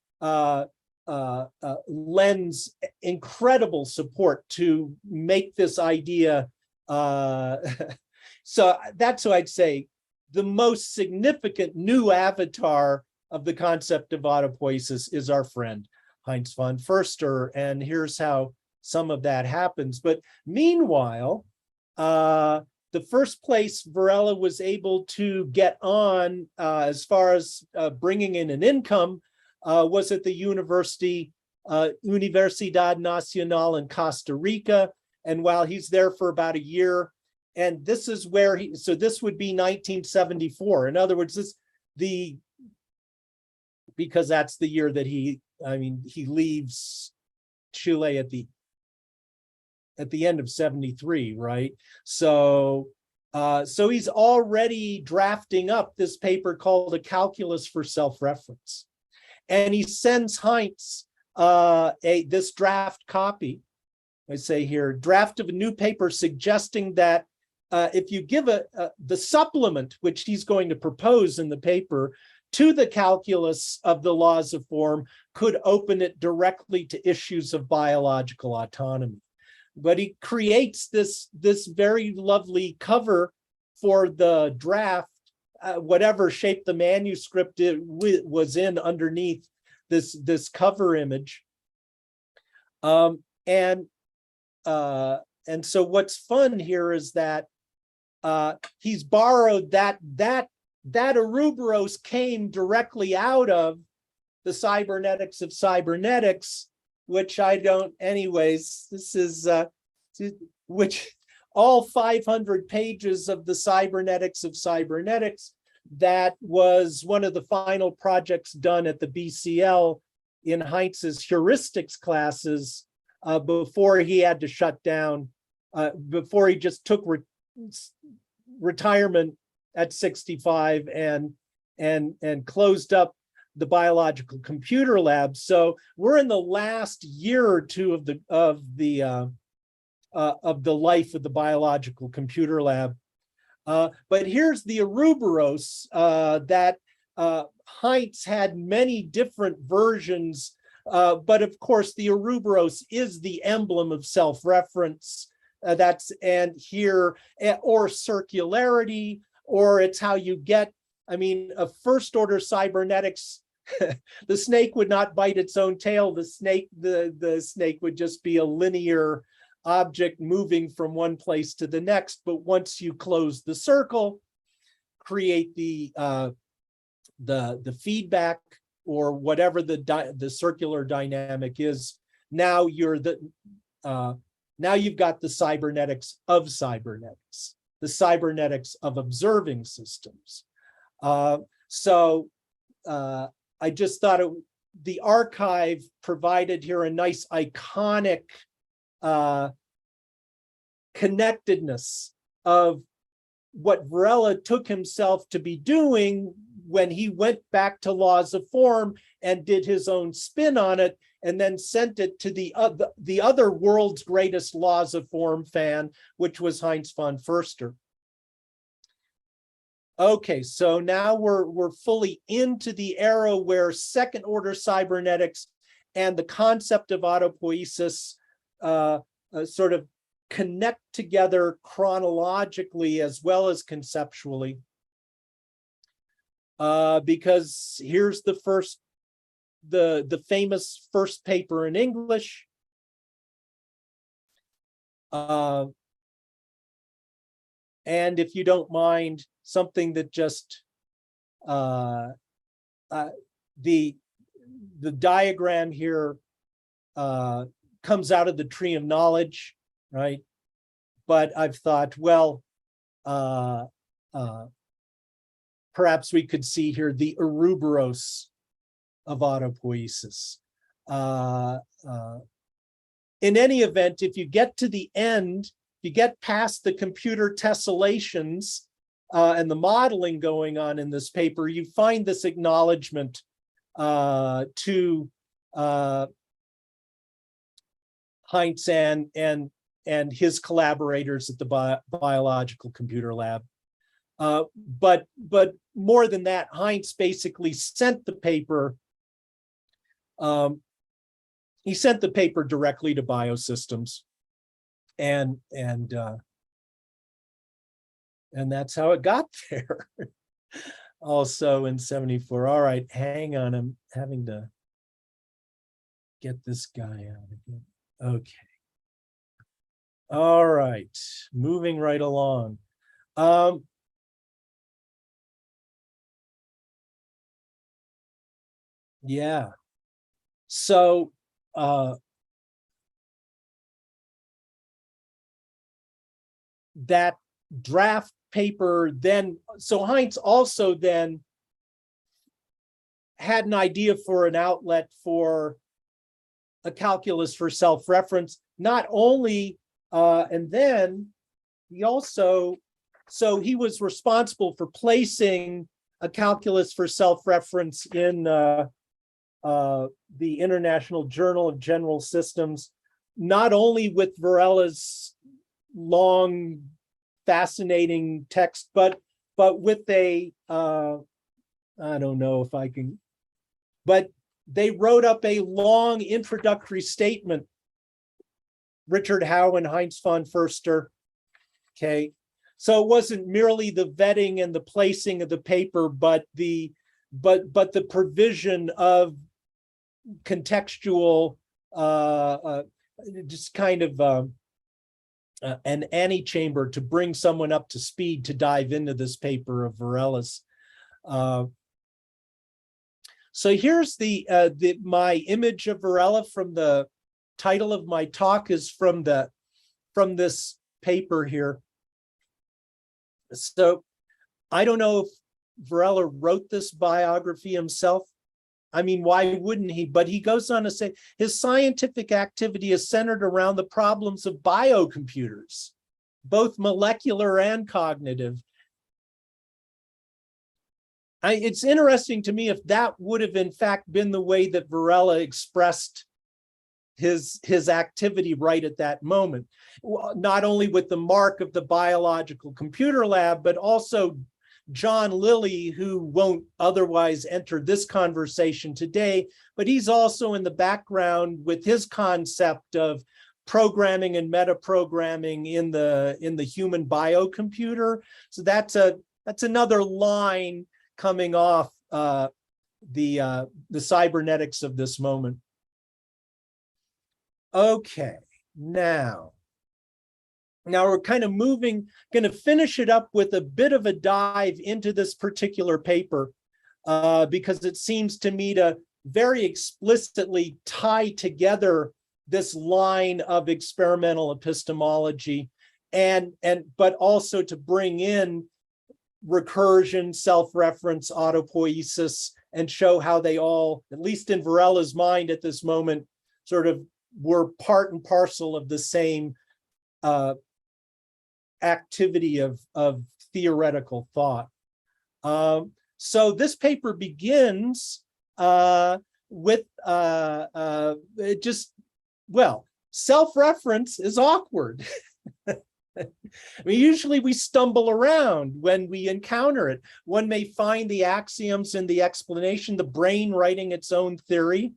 lends incredible support to make this idea. So that's what I'd say. The most significant new avatar of the concept of autopoiesis is our friend Heinz von Foerster, and here's how some of that happens. But meanwhile, the first place Varela was able to get on as far as bringing in an income was at the Universidad Nacional in Costa Rica. And while he's there for about a year, and this is where so this would be 1974. In other words, because that's the year that he leaves Chile at the end of 73, right? So he's already drafting up this paper called A Calculus for Self-Reference. And he sends Heinz this draft copy. I say here, draft of a new paper suggesting that if you give the supplement, which he's going to propose in the paper, to the calculus of the laws of form, could open it directly to issues of biological autonomy. But he creates this very lovely cover for the draft, whatever shape the manuscript was in underneath this cover image. And so what's fun here is that he's borrowed that Ouroboros came directly out of the cybernetics of cybernetics, which I don't, anyways, this is, which all 500 pages of the cybernetics of cybernetics, that was one of the final projects done at the BCL in Heinz's heuristics classes before he had to shut down, before he just took retirement at 65 and closed up the biological computer lab. So we're in the last year or two of the life of the biological computer lab. But here's the Ouroboros that Heinz had many different versions, but of course the Ouroboros is the emblem of self-reference. And here, or circularity, or it's how you get, a first order cybernetics. The snake would not bite its own tail. The snake would just be a linear object moving from one place to the next. But once you close the circle, create the feedback or whatever the circular dynamic is, now you've got the cybernetics of cybernetics, the cybernetics of observing systems. I just thought the archive provided here a nice iconic connectedness of what Varela took himself to be doing when he went back to laws of form and did his own spin on it, and then sent it to the other world's greatest laws of form fan, which was Heinz von Foerster. Okay, so now we're fully into the era where second order cybernetics and the concept of autopoiesis sort of connect together chronologically as well as conceptually. Because here's the famous first paper in English. And if you don't mind, something that just the diagram here comes out of the tree of knowledge, right? But I've thought, well, perhaps we could see here the Ouroboros of autopoiesis. In any event, if you get to the end, you get past the computer tessellations and the modeling going on in this paper, you find this acknowledgement to Heinz and his collaborators at the biological computer lab. But more than that, Heinz basically sent the paper. He sent the paper directly to Biosystems, and that's how it got there. also in 74. All right, hang on. I'm having to get this guy out again. Okay. All right, moving right along. Yeah. So that draft paper then, so Heinz also then had an idea for an outlet for a calculus for self-reference, not only, and then he also, so he was responsible for placing a calculus for self-reference in the International Journal of General Systems, not only with Varela's long, fascinating text, but with a, I don't know if I can, but they wrote up a long introductory statement, Richard Howe and Heinz von Foerster. Okay, so it wasn't merely the vetting and the placing of the paper, but the provision of contextual, just kind of an antechamber to bring someone up to speed to dive into this paper of Varela's. So here's my image of Varela from the title of my talk is from this paper here. So I don't know if Varela wrote this biography himself. I mean, why wouldn't he? But he goes on to say his scientific activity is centered around the problems of biocomputers, both molecular and cognitive. It's interesting to me if that would have in fact been the way that Varela expressed his activity right at that moment, not only with the mark of the biological computer lab, but also John Lilly, who won't otherwise enter this conversation today, but he's also in the background with his concept of programming and metaprogramming in the human biocomputer. So that's another line coming off the cybernetics of this moment. Okay, now we're kind of going to finish it up with a bit of a dive into this particular paper because it seems to me to very explicitly tie together this line of experimental epistemology but also to bring in recursion, self-reference, autopoiesis, and show how they all, at least in Varela's mind at this moment, sort of were part and parcel of the same activity of theoretical thought. So this paper begins with self-reference is awkward. I mean, usually we stumble around when we encounter it. One may find the axioms in the explanation, the brain writing its own theory.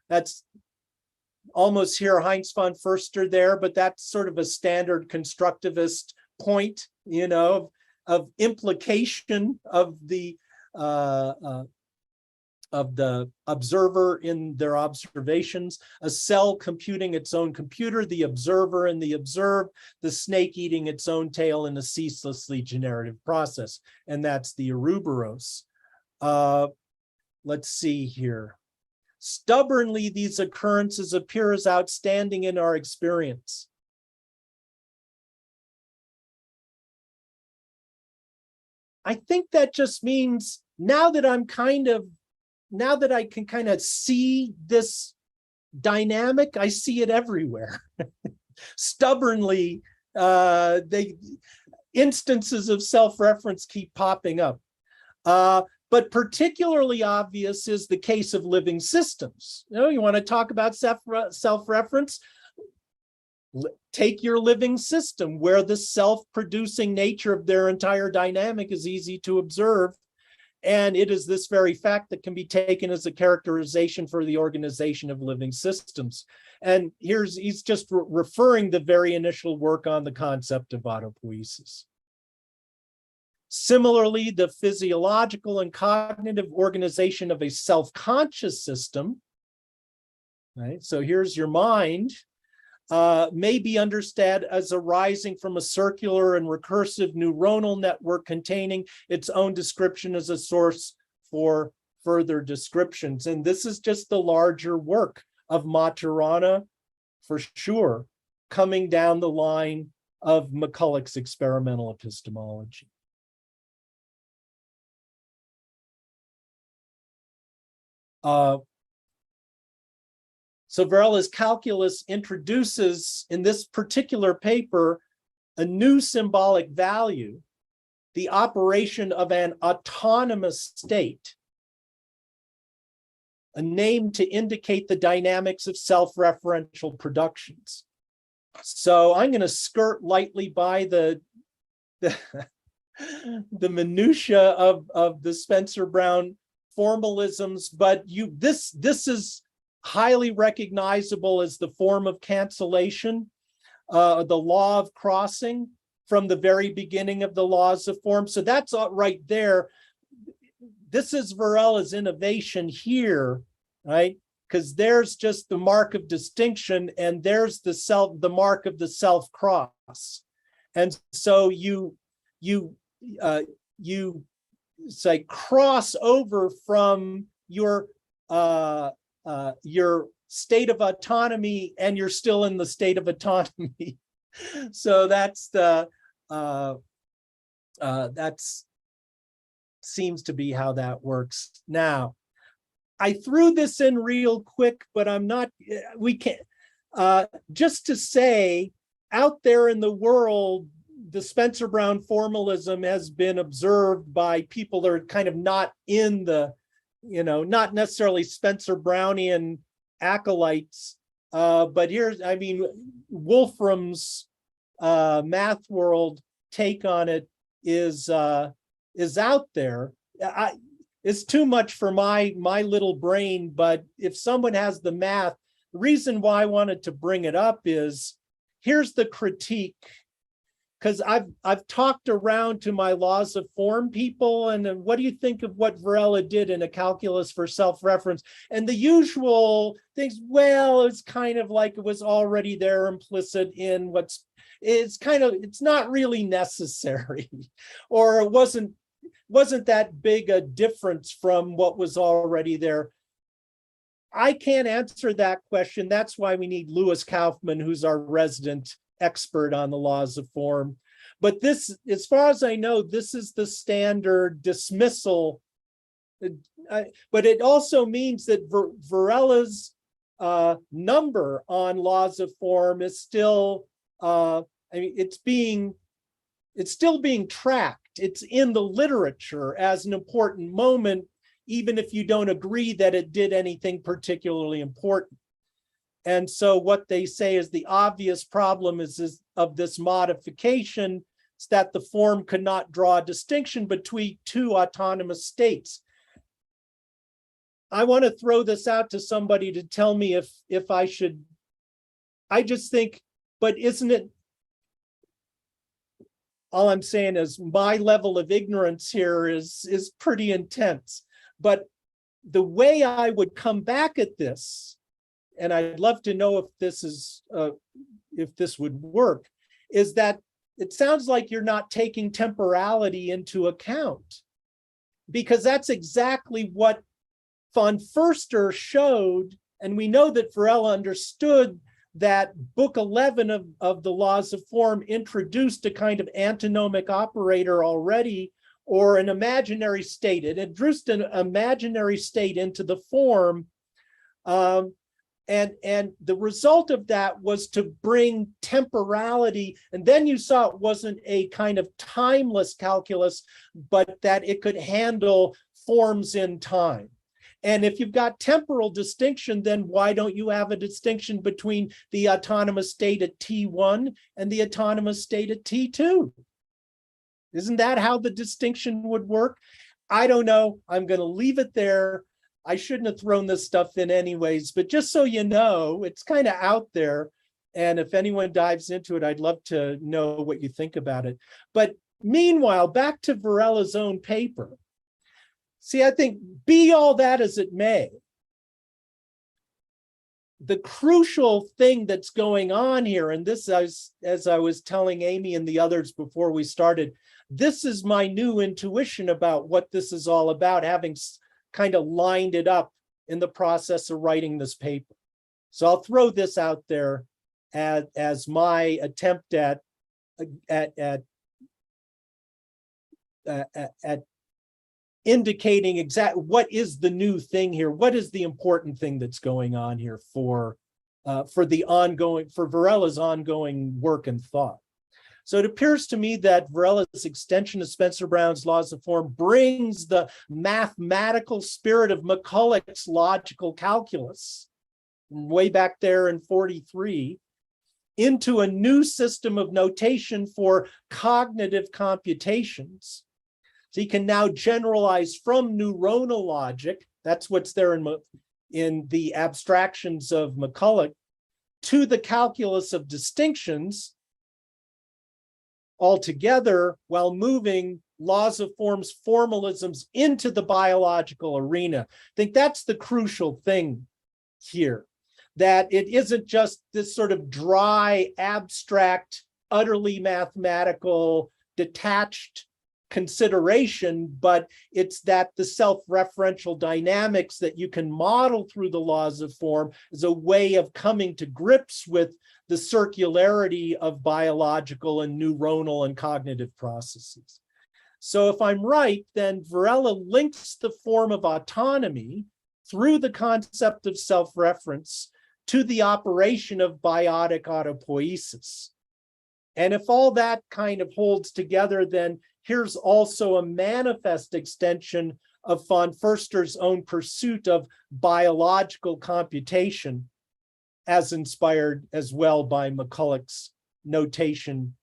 That's almost here Heinz von Foerster there, but that's sort of a standard constructivist point, of implication of the observer in their observations, a cell computing its own computer, the observer and the observed, the snake eating its own tail in a ceaselessly generative process. And that's the Ouroboros. Let's see here. Stubbornly, these occurrences appear as outstanding in our experience. I think that just means now that I can kind of see this dynamic, I see it everywhere. Stubbornly, instances of self-reference keep popping up. But particularly obvious is the case of living systems. You want to talk about self-reference? Take your living system where the self-producing nature of their entire dynamic is easy to observe. And it is this very fact that can be taken as a characterization for the organization of living systems. And he's just referring the very initial work on the concept of autopoiesis. Similarly, the physiological and cognitive organization of a self-conscious system, right? So here's your mind, may be understood as arising from a circular and recursive neuronal network containing its own description as a source for further descriptions. And this is just the larger work of Maturana, for sure, coming down the line of McCulloch's experimental epistemology. So Varela's calculus introduces, in this particular paper, a new symbolic value, the operation of an autonomous state, a name to indicate the dynamics of self-referential productions. So I'm going to skirt lightly by the minutia of the Spencer Brown formalisms, but this is highly recognizable as the form of cancellation, the law of crossing from the very beginning of the laws of form. So that's right there. This is Varela's innovation here, right? Because there's just the mark of distinction, and there's the mark of the self cross. And so you say cross over from your state of autonomy, and you're still in the state of autonomy. So that's seems to be how that works. Now, I threw this in real quick, but I'm not, we can't, just to say, out there in the world, the Spencer Brown formalism has been observed by people that are kind of not in the, not necessarily Spencer Brownian acolytes, but here's, I mean, Wolfram's math world take on it is out there. It's too much for my little brain, but if someone has the math, the reason why I wanted to bring it up is, here's the critique, because I've talked around to my laws of form people, and what do you think of what Varela did in A Calculus for Self-Reference? And the usual things, well, it's kind of like it was already there implicit in it's not really necessary, or it wasn't that big a difference from what was already there. I can't answer that question. That's why we need Louis Kaufman, who's our resident expert on the laws of form. But this, as far as I know, this is the standard dismissal. But it also means that Varela's number on laws of form is still, it's still being tracked. It's in the literature as an important moment, even if you don't agree that it did anything particularly important. And so what they say is the obvious problem is of this modification is that the form could not draw a distinction between two autonomous states. I want to throw this out to somebody to tell me if I should. I just think, but isn't it? All I'm saying is my level of ignorance here is pretty intense. But the way I would come back at this, and I'd love to know if this would work, is that it sounds like you're not taking temporality into account, because that's exactly what von Foerster showed, and we know that Varela understood that book 11 of the laws of form introduced a kind of antinomic operator already, or an imaginary state. It introduced an imaginary state into the form. And the result of that was to bring temporality. And then you saw it wasn't a kind of timeless calculus, but that it could handle forms in time. And if you've got temporal distinction, then why don't you have a distinction between the autonomous state at T1 and the autonomous state at T2? Isn't that how the distinction would work? I don't know. I'm going to leave it there. I shouldn't have thrown this stuff in anyways, but just so you know, it's kind of out there. And if anyone dives into it, I'd love to know what you think about it. But Meanwhile, back to Varela's own paper. See, I think, be all that as it may, the crucial thing that's going on here, and this, as I was telling Amy and the others before we started, this is my new intuition about what this is all about, having kind of lined it up in the process of writing this paper. So I'll throw this out there as my attempt at indicating exactly what is the new thing here, what is the important thing that's going on here for Varela's ongoing work and thought. So it appears to me that Varela's extension of Spencer Brown's laws of form brings the mathematical spirit of McCulloch's logical calculus, way back there in 43, into a new system of notation for cognitive computations. So he can now generalize from neuronal logic, that's what's there in the abstractions of McCulloch, to the calculus of distinctions altogether, while moving laws of forms formalisms into the biological arena. I think that's the crucial thing here, that it isn't just this sort of dry, abstract, utterly mathematical, detached consideration, but it's that the self-referential dynamics that you can model through the laws of form is a way of coming to grips with the circularity of biological and neuronal and cognitive processes. So if I'm right, then Varela links the form of autonomy through the concept of self-reference to the operation of biotic autopoiesis. And if all that kind of holds together, then here's also a manifest extension of von Foerster's own pursuit of biological computation, as inspired as well by McCulloch's notation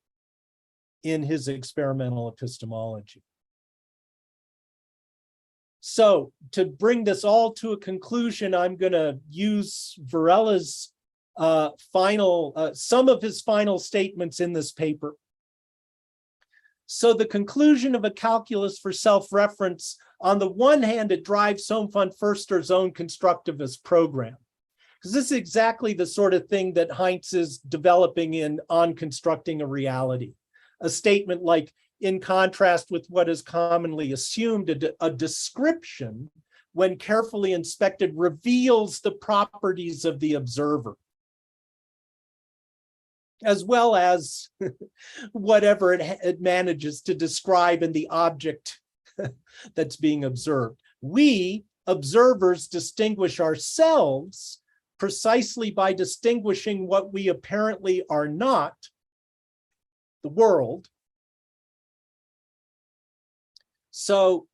in his experimental epistemology. So to bring this all to a conclusion, I'm going to use Varela's some of his final statements in this paper. So the conclusion of a calculus for self-reference, on the one hand, it drives home von Foerster's own constructivist program, because this is exactly the sort of thing that Heinz is developing in On Constructing a Reality. A statement like, in contrast with what is commonly assumed, a description, when carefully inspected, reveals the properties of the observer, as well as whatever it manages to describe in the object that's being observed. We, observers, distinguish ourselves precisely by distinguishing what we apparently are not, the world. So,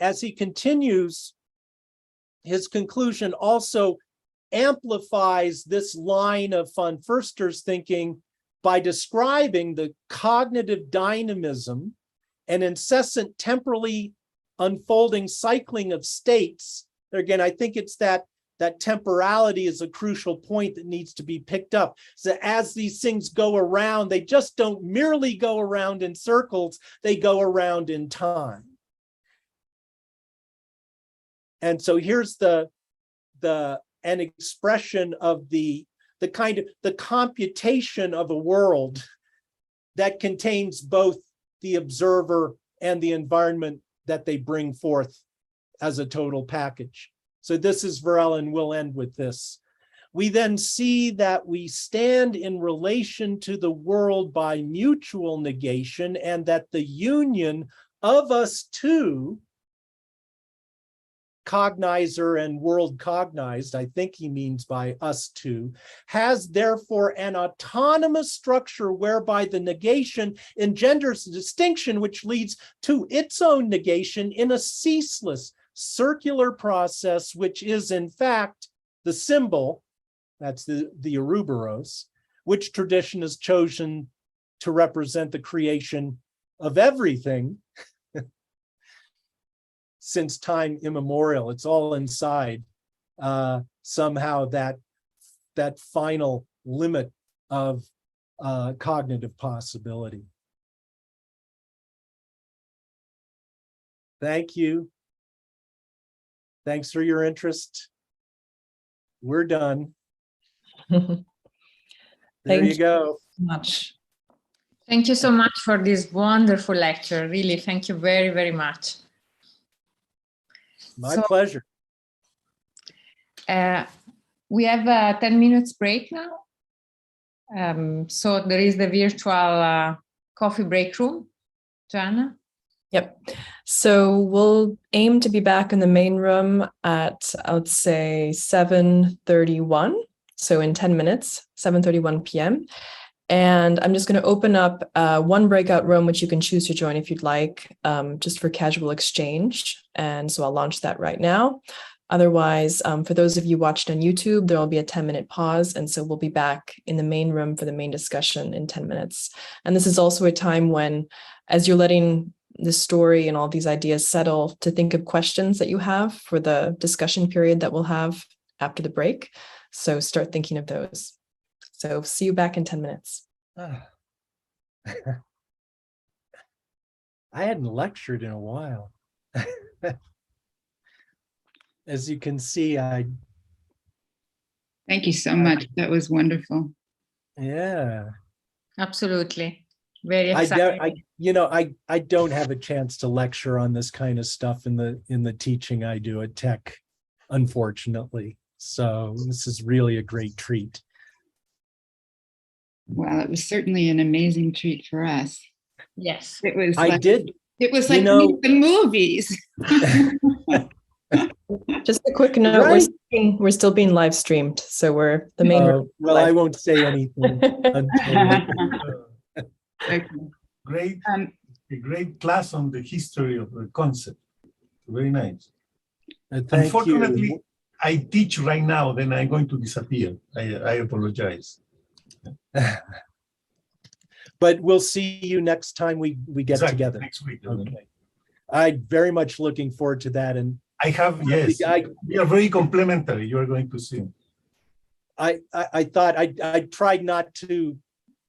as he continues, his conclusion also amplifies this line of von Foerster's thinking by describing the cognitive dynamism and incessant temporally unfolding cycling of states. Again, I think it's that temporality is a crucial point that needs to be picked up. So as these things go around, they just don't merely go around in circles, they go around in time. And so here's an expression of the computation of a world that contains both the observer and the environment that they bring forth as a total package. So this is Varela, and we'll end with this. We then see that we stand in relation to the world by mutual negation, and that the union of us two, cognizer and world cognized, I think he means by us two, has therefore an autonomous structure whereby the negation engenders a distinction which leads to its own negation in a ceaseless circular process, which is in fact the symbol, that's the Ouroboros, which tradition has chosen to represent the creation of everything since time immemorial. It's all inside somehow that final limit of cognitive possibility. Thank you. Thanks for your interest. We're done. There you go. Much. Thank you so much for this wonderful lecture. Really, thank you very, very much. My pleasure. We have a 10 minutes break now. So there is the virtual coffee break room. Joanna? Yep. So we'll aim to be back in the main room at, I would say, 7:31. So in 10 minutes, 7:31 p.m. And I'm just going to open up one breakout room, which you can choose to join if you'd like, just for casual exchange. And so I'll launch that right now. Otherwise, for those of you watched on YouTube, there will be a 10-minute pause. And so we'll be back in the main room for the main discussion in 10 minutes. And this is also a time when, as you're letting the story and all these ideas settle, to think of questions that you have for the discussion period that we'll have after the break. So start thinking of those. So see you back in 10 minutes. I hadn't lectured in a while. As you can see, Thank you so much. That was wonderful. Yeah. Absolutely. Very exciting. I don't have a chance to lecture on this kind of stuff in the teaching I do at Tech, unfortunately. So this is really a great treat. Well, it was certainly an amazing treat for us. Yes. It was. It was like the movies. Just a quick note: right? we're still being live streamed, so we're the main. Well, I won't say anything. Okay. Great, a great class on the history of the concept. Very nice. Unfortunately, you. I teach right now, then I'm going to disappear. I apologize. But we'll see you next time we get together. Next week. Okay. I'm very much looking forward to that. And I have, yes, we are very complimentary. You are going to see. I thought I tried not to.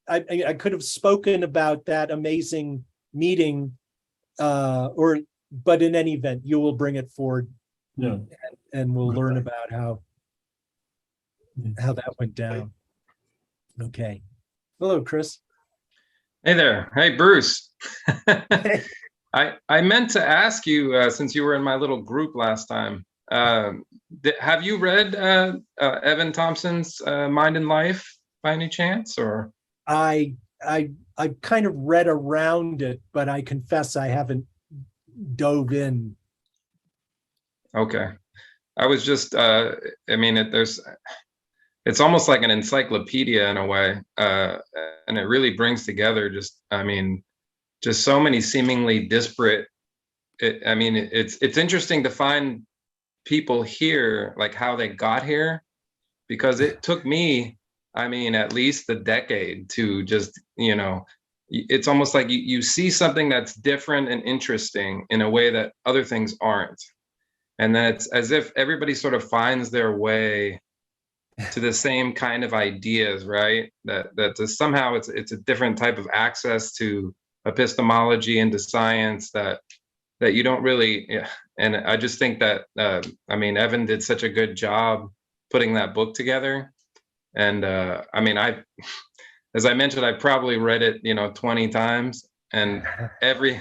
I could have spoken about that amazing meeting, but in any event, you will bring it forward, and we'll learn about how that went down. Okay. Hello, Chris. Hey there. Hey, Bruce. I meant to ask you, since you were in my little group last time, have you read Evan Thompson's Mind and Life by any chance, or? I kind of read around it, but I confess I haven't dove in. Okay. I was just, it's almost like an encyclopedia in a way, and it really brings together just so many seemingly disparate. It's interesting to find people here, like how they got here, because it took me, at least a decade to just, it's almost like you see something that's different and interesting in a way that other things aren't. And then it's as if everybody sort of finds their way to the same kind of ideas, right? That somehow it's a different type of access to epistemology and to science that you don't really, and I just think that, Evan did such a good job putting that book together. And as I mentioned, I probably read it, 20 times, and every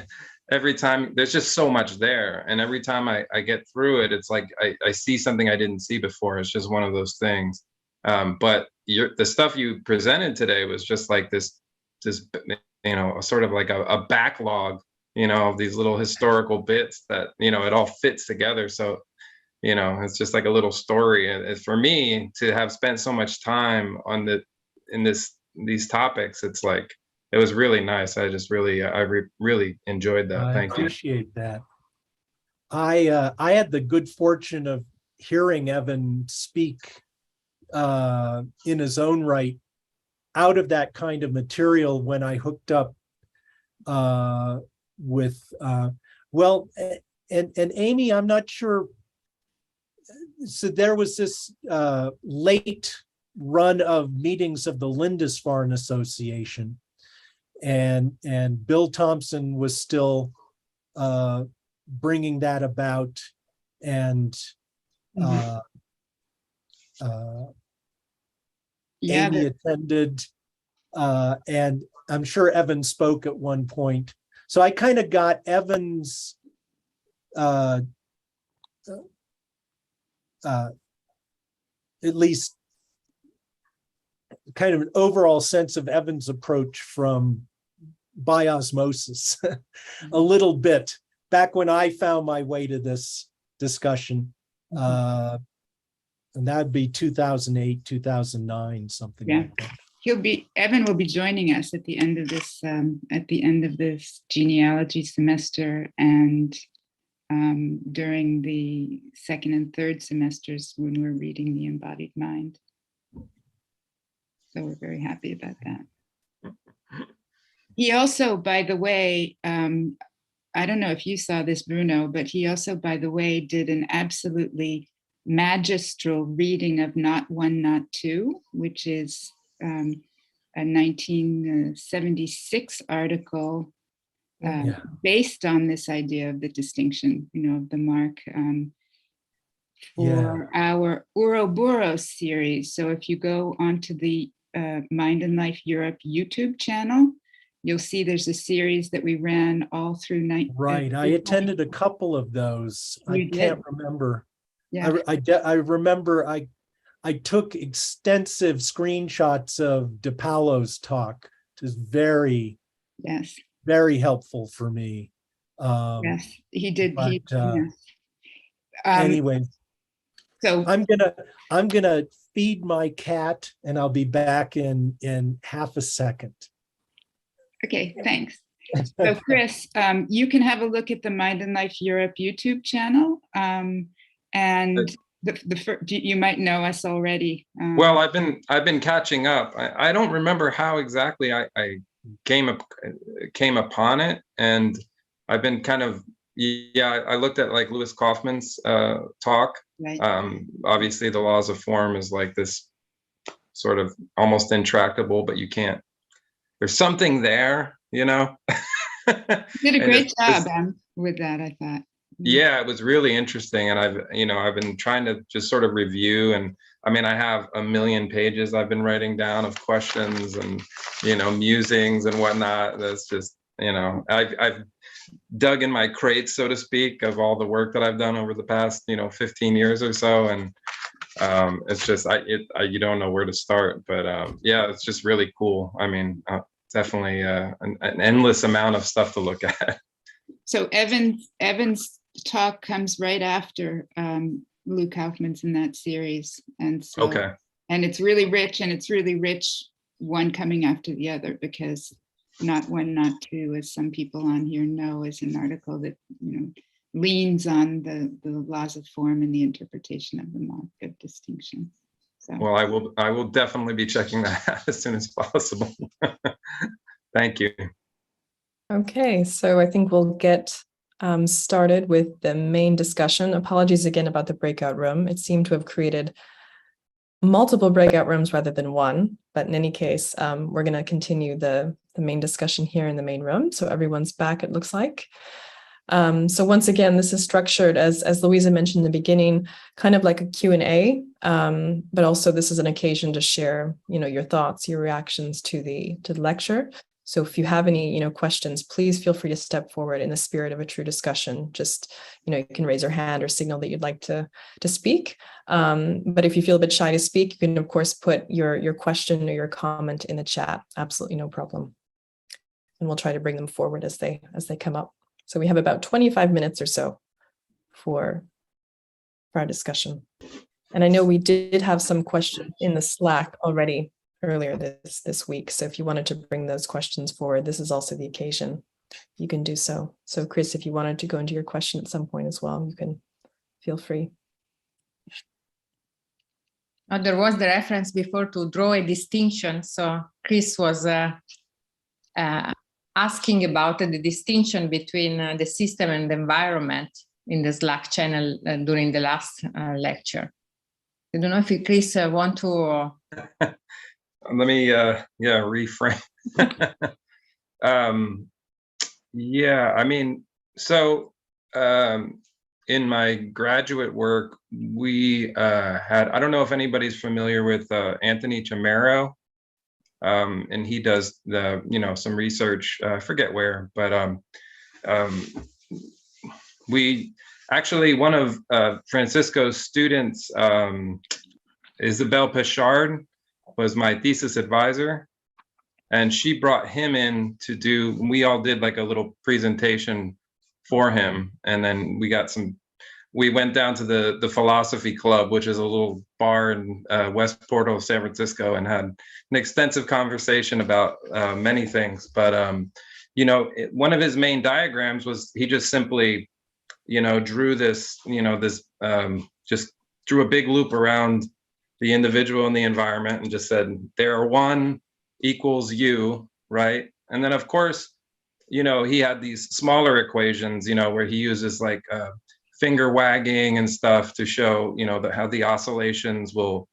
time there's just so much there. And every time I get through it, it's like I see something I didn't see before. It's just one of those things. But the stuff you presented today was just like this, sort of like a backlog, of these little historical bits that, it all fits together. So, it's just like a little story. And for me to have spent so much time on these topics, it's like, it was really nice. I just really, really enjoyed that. Thank you. I appreciate that. I had the good fortune of hearing Evan speak in his own right out of that kind of material when I hooked up with, and Amy, I'm not sure. So there was this late run of meetings of the Lindisfarne Association, and Bill Thompson was still bringing that about, and Amy attended, and I'm sure Evan spoke at one point. So I kind of got Evan's at least kind of an overall sense of Evan's approach from by osmosis a little bit back when I found my way to this discussion. And that'd be 2008, 2009, something like that. Evan will be joining us at the end of this genealogy semester, and during the second and third semesters when we're reading the embodied mind. So we're very happy about that. He also, by the way, I don't know if you saw this, Bruno, but he also, by the way, did an absolutely magistral reading of Not One, Not Two, which is a 1976 article based on this idea of the distinction, of the mark for our Ouroboros series. So if you go onto the Mind and Life Europe YouTube channel, you'll see there's a series that we ran all through Right, I attended a couple of those. I can't remember. Yeah, I remember I took extensive screenshots of DePaulo's talk. It was very helpful for me. Yes, he did. Anyway, so I'm gonna feed my cat, and I'll be back in half a second. Okay, thanks. So Chris, you can have a look at the Mind and Life Europe YouTube channel, and you might know us already. Well, I've been catching up. I don't remember how exactly I came upon it, and I've been kind of I looked at like Lewis Kaufman's talk. Right. Obviously, the laws of form is like this sort of almost intractable, but you can't. There's something there, You did a great job with that, I thought. Yeah, it was really interesting, and I've been trying to just sort of review, and I mean, I have a million pages I've been writing down of questions and musings and whatnot. That's just I've dug in my crates, so to speak, of all the work that I've done over the past 15 years or so, and it's just you don't know where to start, but yeah, it's just really cool. I mean, definitely an endless amount of stuff to look at. So Evan's talk comes right after Lou Kaufman's in that series, and so and it's really rich, and it's really rich one coming after the other, because Not One, Not Two, as some people on here know, is an article that leans on the laws of form and the interpretation of the mark of distinction. So. Well, I will definitely be checking that out as soon as possible. Thank you. Okay, so I think we'll get started with the main discussion. Apologies again about the breakout room. It seemed to have created multiple breakout rooms rather than one, but in any case, we're going to continue the main discussion here in the main room. So everyone's back, it looks like. So once again, this is structured as Louisa mentioned in the beginning, kind of like a Q&A, but also this is an occasion to share, your thoughts, your reactions to the lecture. So if you have any, questions, please feel free to step forward in the spirit of a true discussion. Just, you can raise your hand or signal that you'd like to speak. But if you feel a bit shy to speak, you can of course put your question or your comment in the chat. Absolutely no problem. And we'll try to bring them forward as they come up. So we have about 25 minutes or so for our discussion. And I know we did have some questions in the Slack already earlier this week. So if you wanted to bring those questions forward, this is also the occasion. You can do so. So Chris, if you wanted to go into your question at some point as well, you can feel free. There was the reference before to draw a distinction. So Chris was asking about the distinction between the system and the environment in the Slack channel during the last lecture. I don't know if you, Chris, want to... Let me, reframe. Yeah, I mean, so in my graduate work, we had, I don't know if anybody's familiar with Anthony Chamero, and he does the, some research, I forget where, but we actually, one of Francisco's students, Isabelle Pichard, was my thesis advisor. And she brought him in to do, we all did like a little presentation for him. And then we went down to the Philosophy Club, which is a little bar in West Portal of San Francisco, and had an extensive conversation about many things. But, one of his main diagrams was he just simply, drew this, just drew a big loop around the individual and the environment and just said, there are one equals you, right? And then of course, he had these smaller equations, where he uses like finger wagging and stuff to show, how the oscillations will,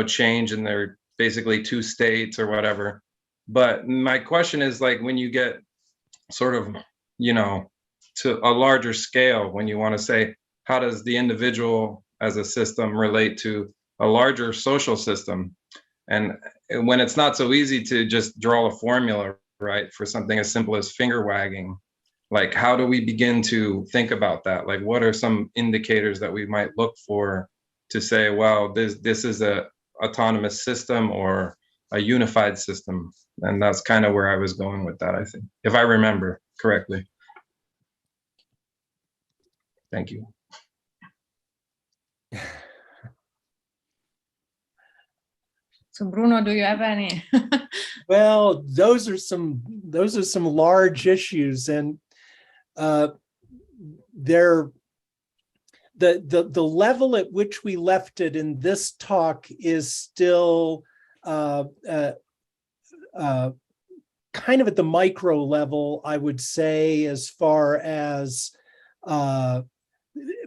change in their basically two states or whatever. But my question is, like, when you get sort of, to a larger scale, when you want to say, how does the individual as a system relate to a larger social system? And when it's not so easy to just draw a formula, right, for something as simple as finger wagging, like, how do we begin to think about that? Like, what are some indicators that we might look for to say, well, this is a autonomous system or a unified system? And that's kind of where I was going with that, I think, if I remember correctly. Thank you. So Bruno, do you have any? Well, those are some large issues, and they're the level at which we left it in this talk is still kind of at the micro level, I would say, as far as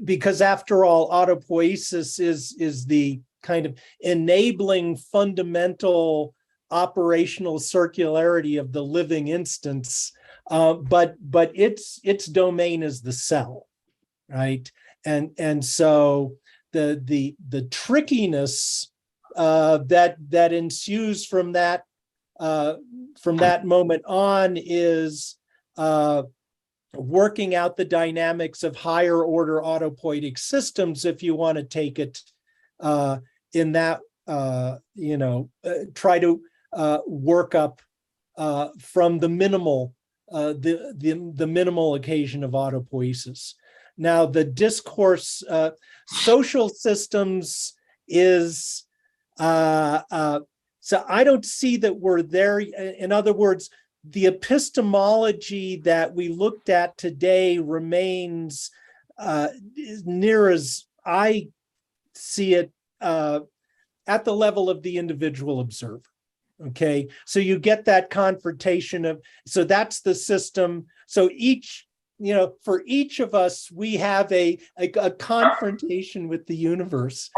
because after all, autopoiesis is the kind of enabling fundamental operational circularity of the living instance, but its domain is the cell, right? And so the trickiness that ensues from that moment on is working out the dynamics of higher order autopoietic systems, if you want to take it in that, try to work up from the minimal, the minimal occasion of autopoiesis. Now, the discourse, social systems is, so I don't see that we're there. In other words, the epistemology that we looked at today remains near as I see it at the level of the individual observer. Okay, so you get that confrontation of, so that's the system. So each, for each of us, we have a confrontation with the universe.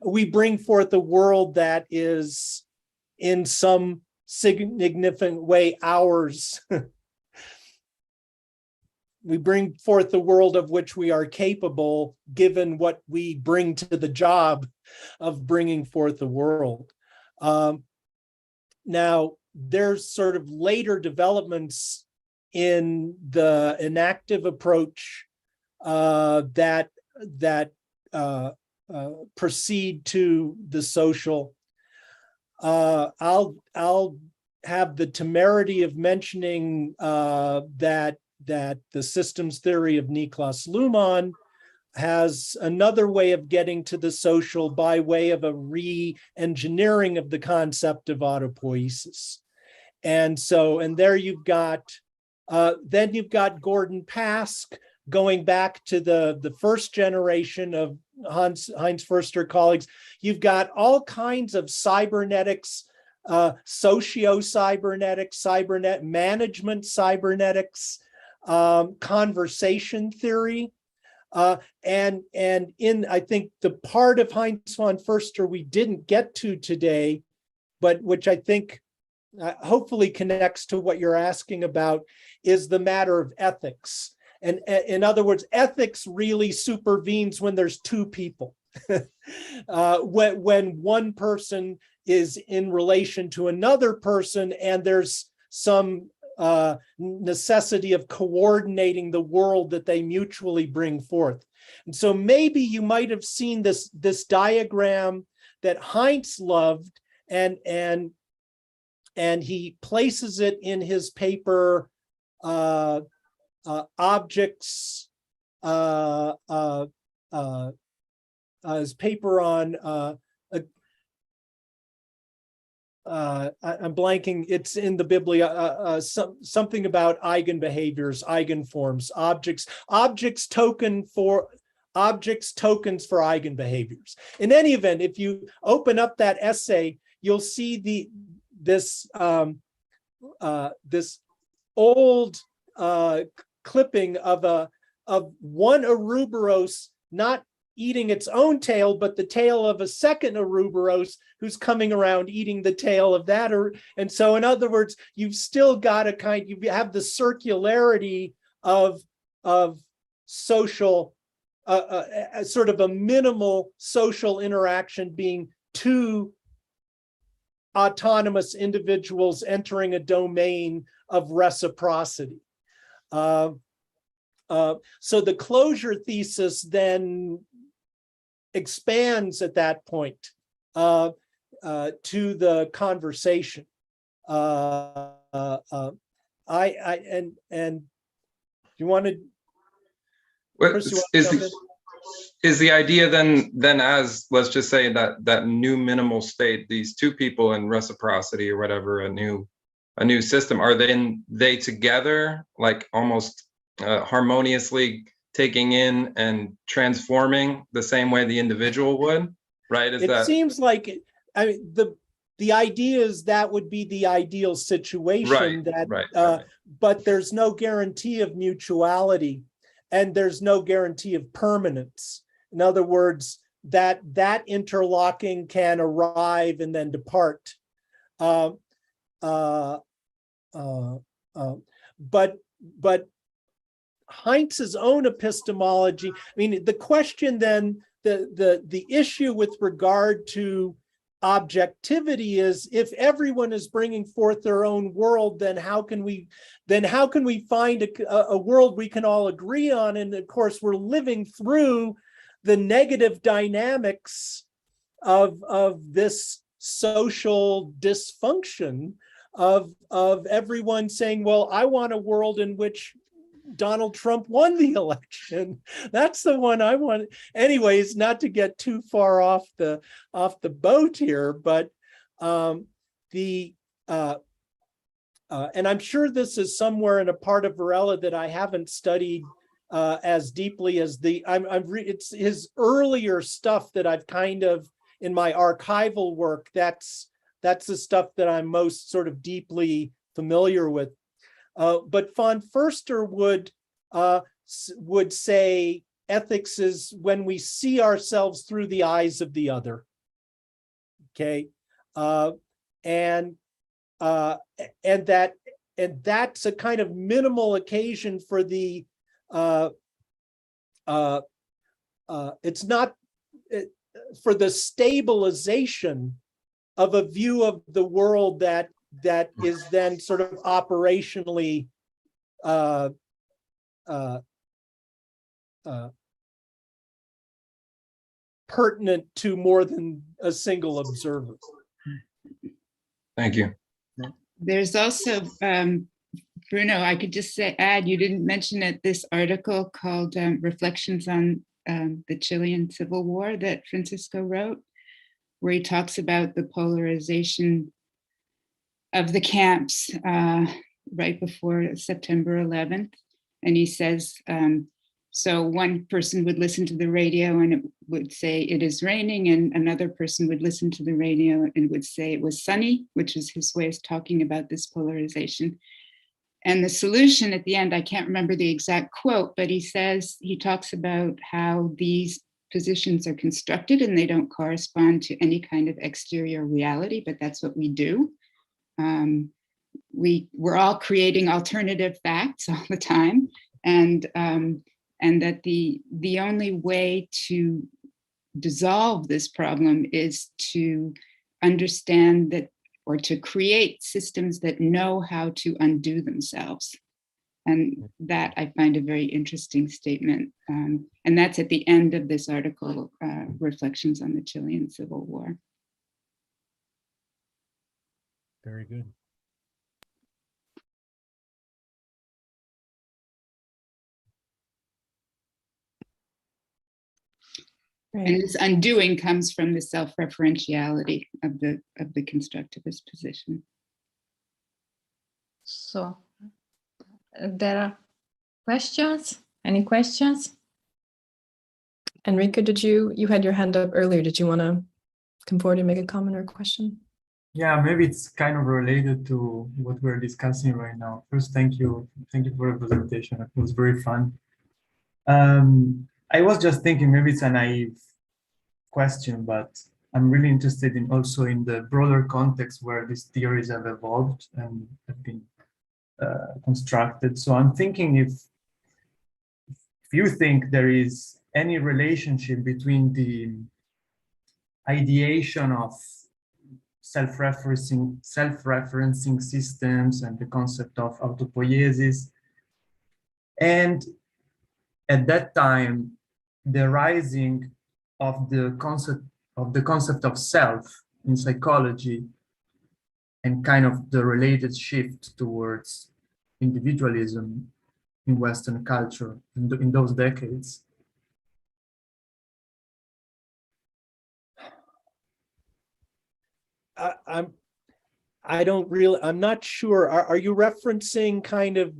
We bring forth a world that is in some significant way ours. We bring forth the world of which we are capable, given what we bring to the job of bringing forth the world. Now, there's sort of later developments in the enactive approach that proceed to the social. I'll have the temerity of mentioning that the systems theory of Niklas Luhmann has another way of getting to the social by way of a re-engineering of the concept of autopoiesis. And so, and there you've got, then you've got Gordon Pask going back to the first generation of Heinz Foerster colleagues. You've got all kinds of cybernetics, socio-cybernetics, cybernet management cybernetics, conversation theory. And in, I think, the part of Heinz von Foerster we didn't get to today, but which I think hopefully connects to what you're asking about, is the matter of ethics. And in other words, ethics really supervenes when there's two people. When one person is in relation to another person and there's some necessity of coordinating the world that they mutually bring forth. And so maybe you might have seen this diagram that Heinz loved, and he places it in his paper, Objects, his paper on, I'm blanking, it's in the Biblia, something about eigenbehaviors, eigenforms, tokens for eigenbehaviors. In any event, if you open up that essay, you'll see this old clipping of one Ouroboros not eating its own tail, but the tail of a second Ouroboros who's coming around eating the tail of that. And so, in other words, you've still got you have the circularity of social, sort of a minimal social interaction being two autonomous individuals entering a domain of reciprocity. So the closure thesis then expands at that point to the conversation. And you wanted. Is the idea then as, let's just say, that new minimal state, these two people in reciprocity or whatever, a new system, are they together, like almost harmoniously taking in and transforming the same way the individual would, right? It seems like, I mean, the idea is that would be the ideal situation, right. But there's no guarantee of mutuality, and there's no guarantee of permanence. In other words, that interlocking can arrive and then depart. But Heinz's own epistemology, I mean, the question then, the issue with regard to objectivity is, if everyone is bringing forth their own world, then how can we find a world we can all agree on? And of course, we're living through the negative dynamics of this social dysfunction of everyone saying, well, I want a world in which Donald Trump won the election. That's the one I want. Anyways, not to get too far off the boat here, but and I'm sure this is somewhere in a part of Varela that I haven't studied as deeply as it's his earlier stuff that I've kind of, in my archival work, that's the stuff that I'm most sort of deeply familiar with. But von Foerster would say ethics is when we see ourselves through the eyes of the other. Okay, and that's a kind of minimal occasion for the. It's not for the stabilization of a view of the world that is then sort of operationally pertinent to more than a single observer. Thank you. There's also, Bruno, I could just add, you didn't mention it, this article called Reflections on the Chilean Civil War that Francisco wrote, where he talks about the polarization of the camps right before September 11th. And he says, so one person would listen to the radio and it would say it is raining, and another person would listen to the radio and would say it was sunny, which is his way of talking about this polarization. And the solution at the end, I can't remember the exact quote, but he talks about how these positions are constructed and they don't correspond to any kind of exterior reality, but that's what we do. We're all creating alternative facts all the time, and that the only way to dissolve this problem is to understand that, or to create systems that know how to undo themselves. And that I find a very interesting statement. And that's at the end of this article, Reflections on the Chilean Civil War. Very good. Right. And this undoing comes from the self-referentiality of the constructivist position. So, there are questions? Any questions? Enrico, you had your hand up earlier. Did you want to come forward and make a comment or a question? Yeah, maybe it's kind of related to what we're discussing right now. First, thank you for the presentation. It was very fun. I was just thinking, maybe it's a naive question, but I'm really interested in also in the broader context where these theories have evolved and have been constructed. So I'm thinking if you think there is any relationship between the ideation of self-referencing systems and the concept of autopoiesis, and at that time the rising of the concept of self in psychology, and kind of the related shift towards individualism in Western culture in those decades. I'm not sure. Are you referencing kind of,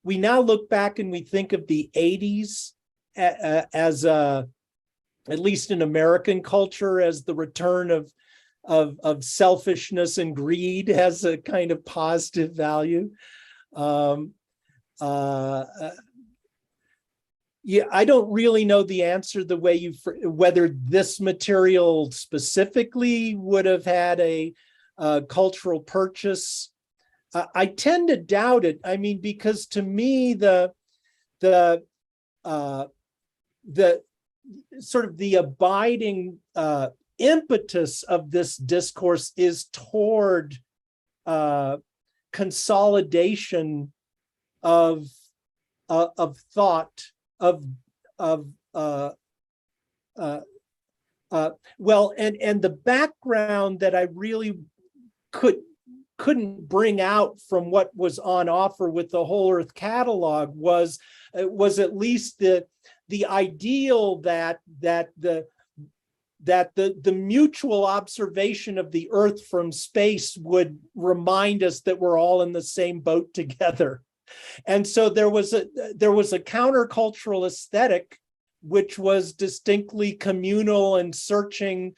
we now look back and we think of the 80s as at least in American culture, as the return of selfishness and greed has a kind of positive value. Yeah, I don't really know the answer the way whether this material specifically would have had a cultural purchase. I tend to doubt it. I mean, because to me, the sort of the abiding impetus of this discourse is toward consolidation of thought, well, and the background that I really couldn't bring out from what was on offer with the Whole Earth Catalog was at least the ideal that the mutual observation of the Earth from space would remind us that we're all in the same boat together. And so there was a countercultural aesthetic which was distinctly communal and searching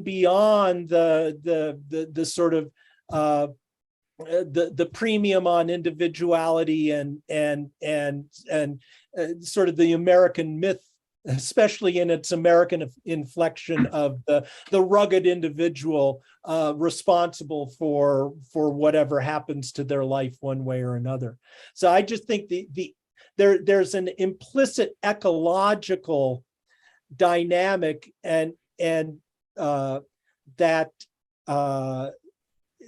beyond the sort of the premium on individuality and sort of the American myth, especially in its American inflection of the rugged individual responsible for whatever happens to their life one way or another. So I just think there's an implicit ecological dynamic and that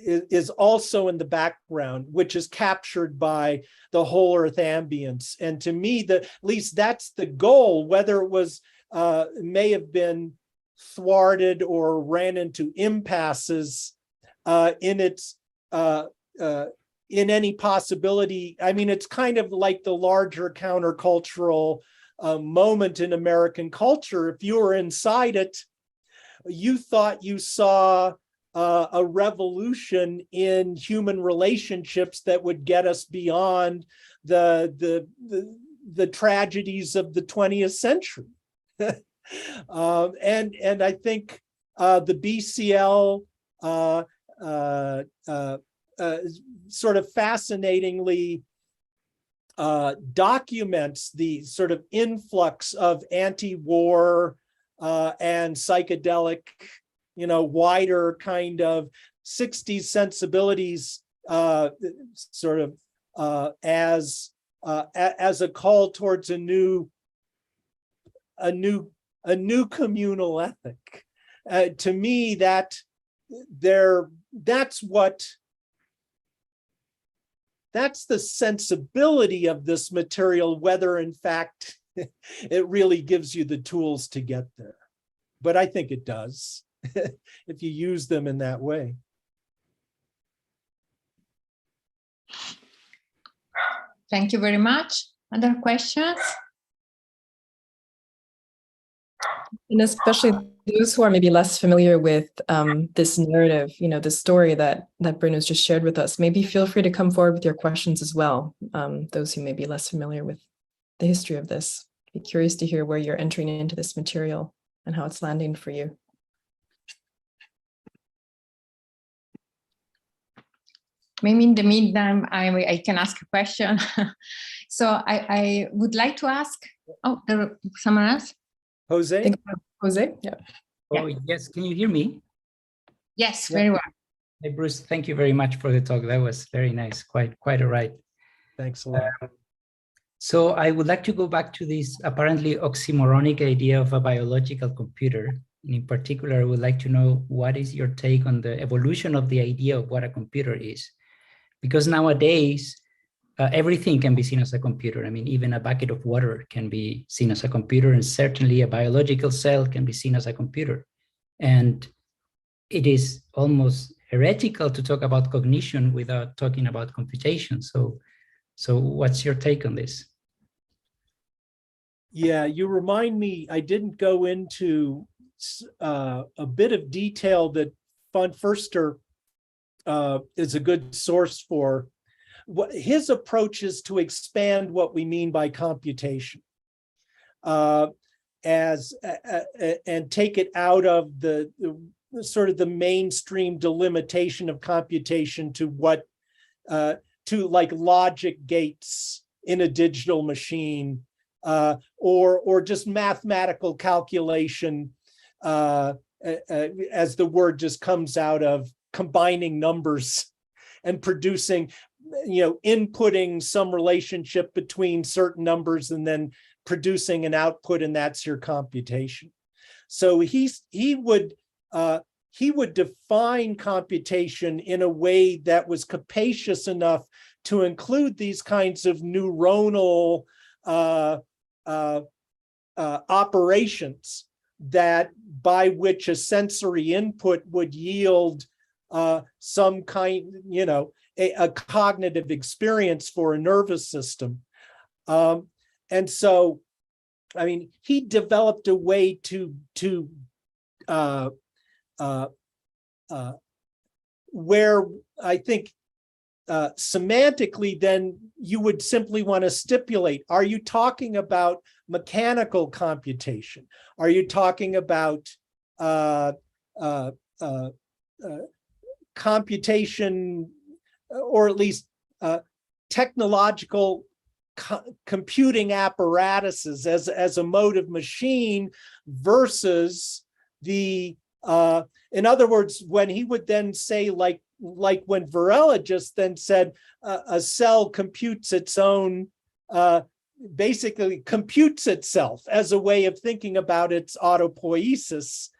is also in the background, which is captured by the whole Earth ambience. And to me, at least that's the goal, whether it was may have been thwarted or ran into impasses in its in any possibility. I mean, it's kind of like the larger countercultural moment in American culture. If you were inside it, you thought you saw a revolution in human relationships that would get us beyond the tragedies of the 20th century. And I think the BCL sort of fascinatingly documents the sort of influx of anti-war and psychedelic, wider kind of 60s sensibilities, sort of as as a call towards a new communal ethic. To me, that's the sensibility of this material, whether in fact it really gives you the tools to get there. But I think it does if you use them in that way. Thank you very much. Other questions? And especially those who are maybe less familiar with this narrative, the story that Bruno's just shared with us, maybe feel free to come forward with your questions as well. Those who may be less familiar with the history of this. Be curious to hear where you're entering into this material and how it's landing for you. Maybe in the meantime, I can ask a question. So I would like to ask, there someone else? Jose? Jose, yeah. Oh, yes, can you hear me? Yes, very well. Hey, Bruce, thank you very much for the talk. That was very nice, quite all right. Thanks a lot. So I would like to go back to this apparently oxymoronic idea of a biological computer. And in particular, I would like to know what is your take on the evolution of the idea of what a computer is? Because nowadays, everything can be seen as a computer. I mean, even a bucket of water can be seen as a computer, and certainly a biological cell can be seen as a computer. And it is almost heretical to talk about cognition without talking about computation. So what's your take on this? Yeah, you remind me, I didn't go into a bit of detail that von Foerster is a good source for. His approach is to expand what we mean by computation and take it out of the sort of the mainstream delimitation of computation to what to like logic gates in a digital machine or just mathematical calculation as the word just comes out of combining numbers and producing, inputting some relationship between certain numbers and then producing an output, and that's your computation. So he would define computation in a way that was capacious enough to include these kinds of neuronal operations that by which a sensory input would yield some kind, a cognitive experience for a nervous system. And so, I mean, he developed a way to where I think semantically, then you would simply want to stipulate, are you talking about mechanical computation? Are you talking about computation, or at least technological computing apparatuses as a mode of machine versus the, in other words, when he would then say, like when Varela just then said, a cell computes its own, basically computes itself as a way of thinking about its autopoiesis.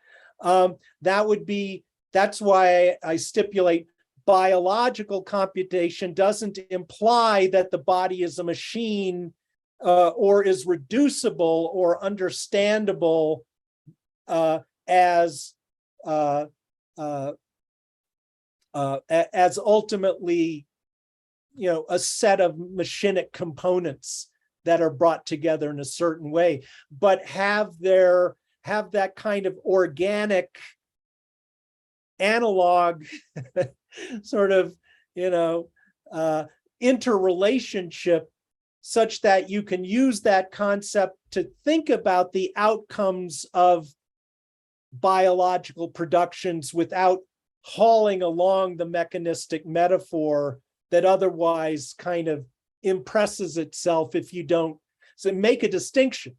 That's why I stipulate biological computation doesn't imply that the body is a machine or is reducible or understandable as ultimately, a set of machinic components that are brought together in a certain way, but have that kind of organic analog sort of, interrelationship such that you can use that concept to think about the outcomes of biological productions without hauling along the mechanistic metaphor that otherwise kind of impresses itself if you don't. So make a distinction,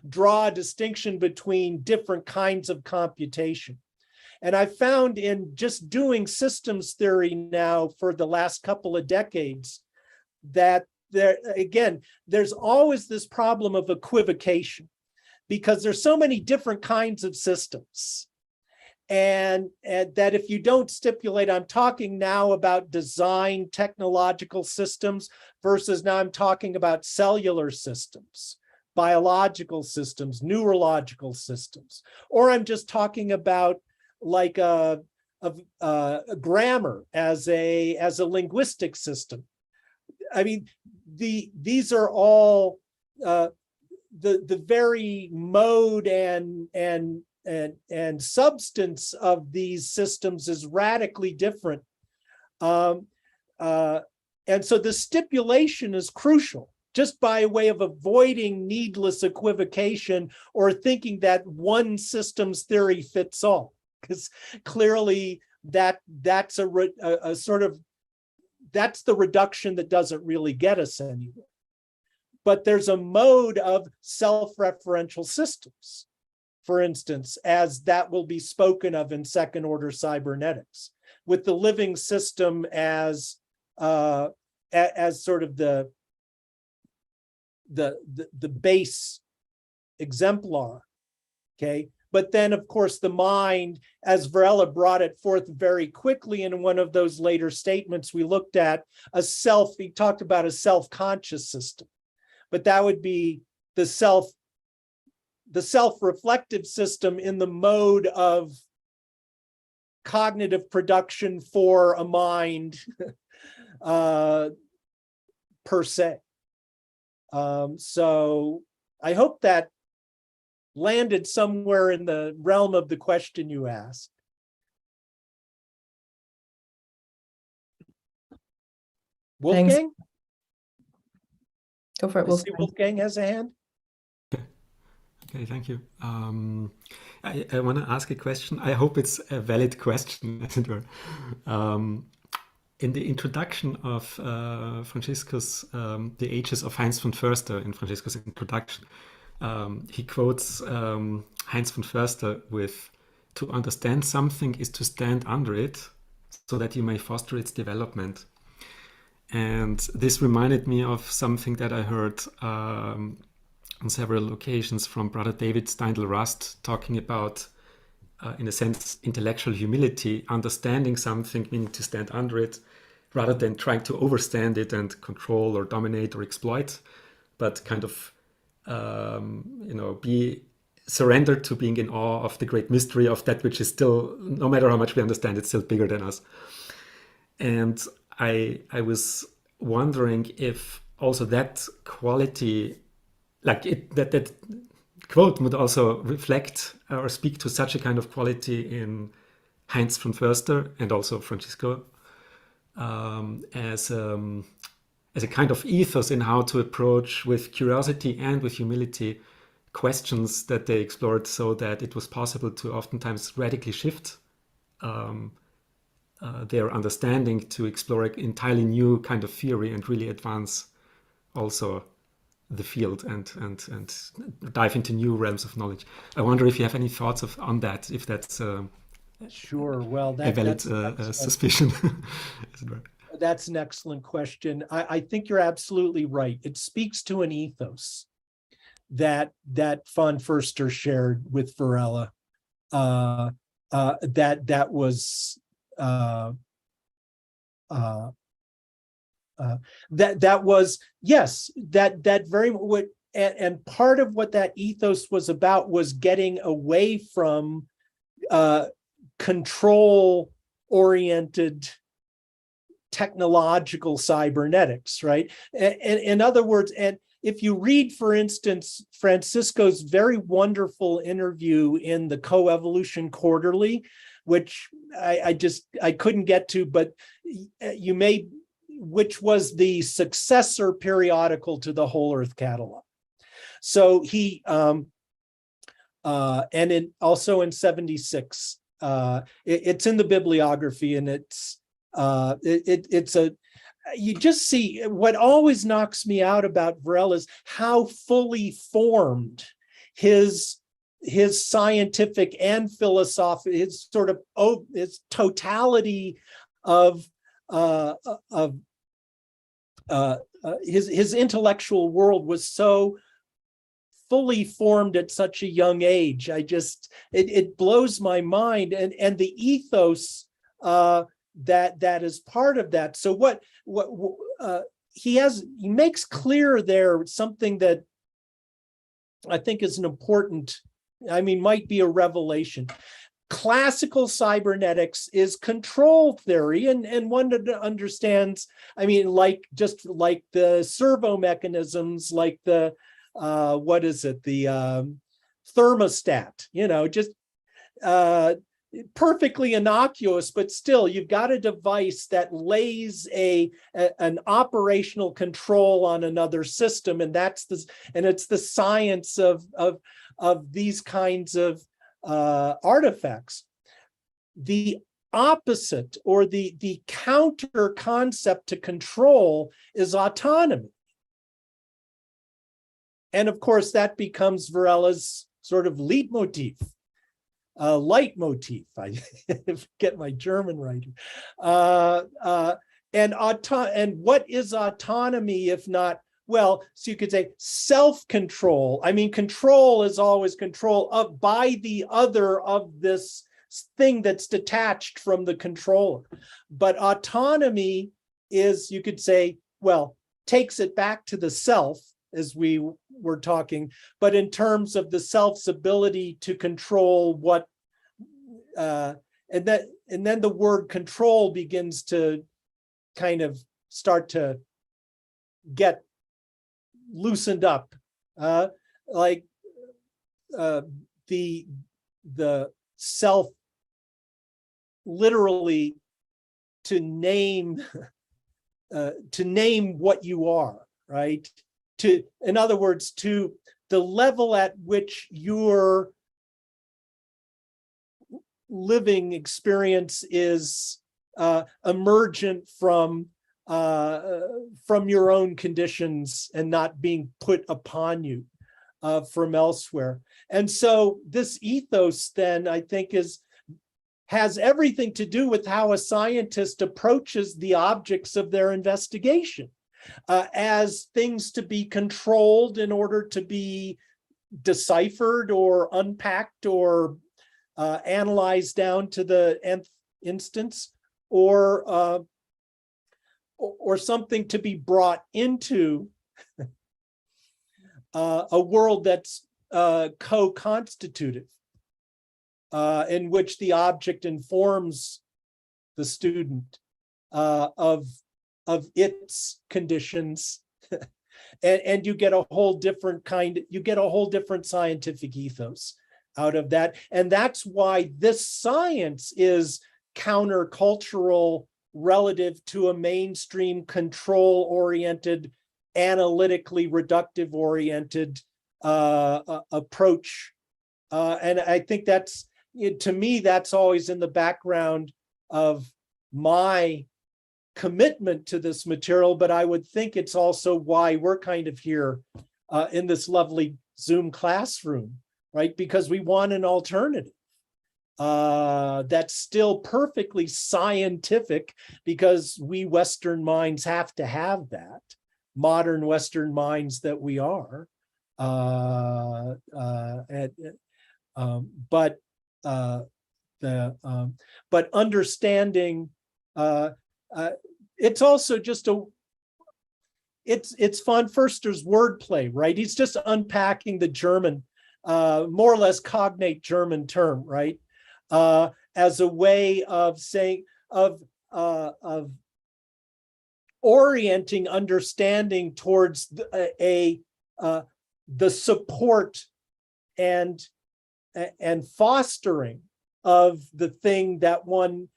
draw a distinction between different kinds of computation. And I found in just doing systems theory now for the last couple of decades that there's always this problem of equivocation, because there's so many different kinds of systems. And that if you don't stipulate, I'm talking now about design technological systems versus now I'm talking about cellular systems, biological systems, neurological systems, or I'm just talking about like a grammar as a linguistic system. I mean, these are all the very mode and substance of these systems is radically different. And so the stipulation is crucial, just by way of avoiding needless equivocation or thinking that one systems theory fits all, because clearly that's a sort of, that's the reduction that doesn't really get us anywhere. But there's a mode of self-referential systems, for instance, as that will be spoken of in second order cybernetics, with the living system as sort of the base exemplar, okay? But then, of course, the mind, as Varela brought it forth very quickly in one of those later statements we looked at, he talked about a self-conscious system, but that would be the self-reflective system in the mode of cognitive production for a mind per se. So I hope that landed somewhere in the realm of the question you asked. Wolfgang? Thanks. Go for it, Wolfgang. Wolfgang has a hand. Okay, thank you. I want to ask a question. I hope it's a valid question, as it were. In the introduction of Francisco's The Ages of Heinz von Foerster, in Francisco's introduction, he quotes Heinz von Foerster with, "To understand something is to stand under it, so that you may foster its development." And this reminded me of something that I heard on several occasions from Brother David Steindl-Rast, talking about, in a sense, intellectual humility, understanding something, meaning to stand under it, rather than trying to overstand it and control or dominate or exploit, but kind of, be surrendered to being in awe of the great mystery of that which is still, no matter how much we understand, it's still bigger than us. And I was wondering if also that quality, that quote would also reflect or speak to such a kind of quality in Heinz von Foerster and also Francisco, as a kind of ethos in how to approach with curiosity and with humility questions that they explored, so that it was possible to oftentimes radically shift their understanding to explore an entirely new kind of theory and really advance also the field and dive into new realms of knowledge. I wonder if you have any thoughts on that, if that's sure. Well, a valid suspicion. That's an excellent question. I think you're absolutely right. It speaks to an ethos that von Foerster shared with Varela. That was yes, that very what, and part of what that ethos was about was getting away from control-oriented technological cybernetics, right? And in other words, and if you read, for instance, Francisco's very wonderful interview in the Coevolution Quarterly, which I couldn't get to, but you may, which was the successor periodical to the Whole Earth Catalog. So he, and also in 76, it's in the bibliography, and it's you just see, what always knocks me out about Varela is how fully formed his scientific and philosophical, his sort of his totality of his intellectual world was so fully formed at such a young age. It blows my mind, and the ethos that is part of that. So what he makes clear there something that I think is an important, might be a revelation. Classical cybernetics is control theory, and one understands, just like the servo mechanisms, like the the thermostat, just perfectly innocuous, but still you've got a device that lays an operational control on another system, and it's the science of these kinds of artifacts. The opposite, or the counter concept to control, is autonomy. And of course, that becomes Varela's sort of leitmotif. I get my German right. And what is autonomy if not, so you could say self-control. Control is always control by the other of this thing that's detached from the controller. But autonomy is, you could say, takes it back to the self, as we were talking, but in terms of the self's ability to control what, and then the word control begins to kind of start to get loosened up, the self, literally to name what you are, right? In other words, to the level at which your living experience is emergent from your own conditions and not being put upon you from elsewhere. And so this ethos then, I think, has everything to do with how a scientist approaches the objects of their investigation. As things to be controlled in order to be deciphered or unpacked or analyzed down to the nth instance, or something to be brought into a world that's co-constitutive, in which the object informs the student of its conditions, and you get a whole different scientific ethos out of that. And that's why this science is countercultural relative to a mainstream control-oriented, analytically reductive-oriented approach. And I think to me, that's always in the background of my commitment to this material, but I would think it's also why we're kind of here in this lovely Zoom classroom, right? Because we want an alternative that's still perfectly scientific, because we Western minds have to have that, modern Western minds that we are. But understanding, it's also just it's von Foerster's wordplay, right? He's just unpacking the German, more or less cognate German term, right? As a way of saying, of orienting understanding towards the support and fostering of the thing that one,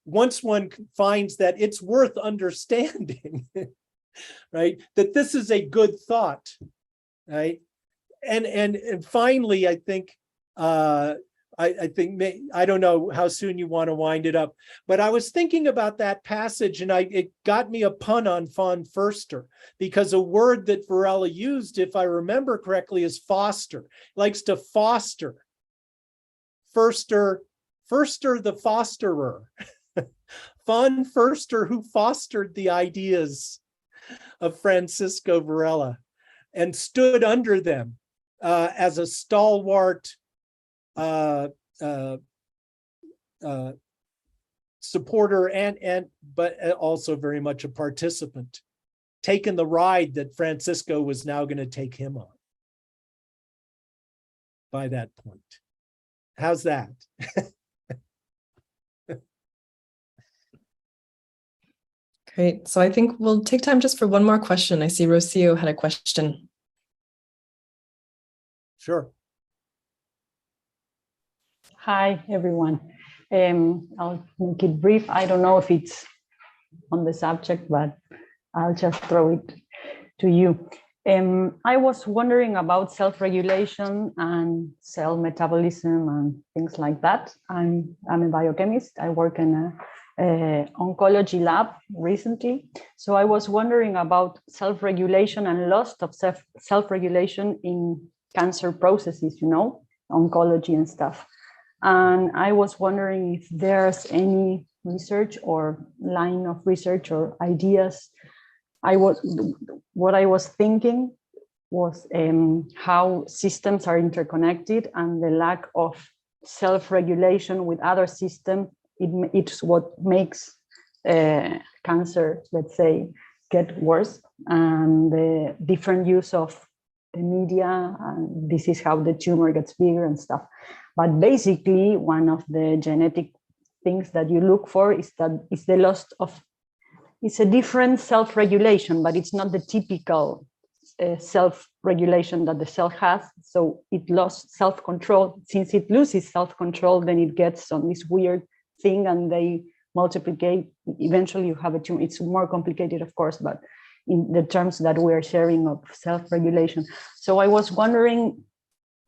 once one finds that it's worth understanding, right? That this is a good thought, right? And finally, I think, I don't know how soon you want to wind it up, but I was thinking about that passage, and it got me a pun on von Foerster, because a word that Varela used, if I remember correctly, is foster. He likes to foster. Foerster the fosterer. Von Foerster, who fostered the ideas of Francisco Varela and stood under them as a stalwart supporter but also very much a participant, taking the ride that Francisco was now going to take him on by that point. How's that? Great. So I think we'll take time just for one more question. I see Rocio had a question. Sure. Hi, everyone. I'll make it brief. I don't know if it's on the subject, but I'll just throw it to you. I was wondering about self-regulation and cell metabolism and things like that. I'm a biochemist. I work in a oncology lab recently. So I was wondering about self-regulation and loss of self-regulation in cancer processes, you know, oncology and stuff. And I was wondering if there's any research or line of research or ideas. What I was thinking was how systems are interconnected, and the lack of self-regulation with other systems, it's what makes cancer, let's say, get worse, and the different use of the media, and this is how the tumor gets bigger and stuff. But basically, one of the genetic things that you look for is the loss of, it's a different self-regulation, but it's not the typical self-regulation that the cell has. So it lost self-control. Since it loses self-control, then it gets on this weird thing and they multiply. Eventually you have a tumor. It's more complicated, of course, but in the terms that we are sharing of self-regulation. So I was wondering,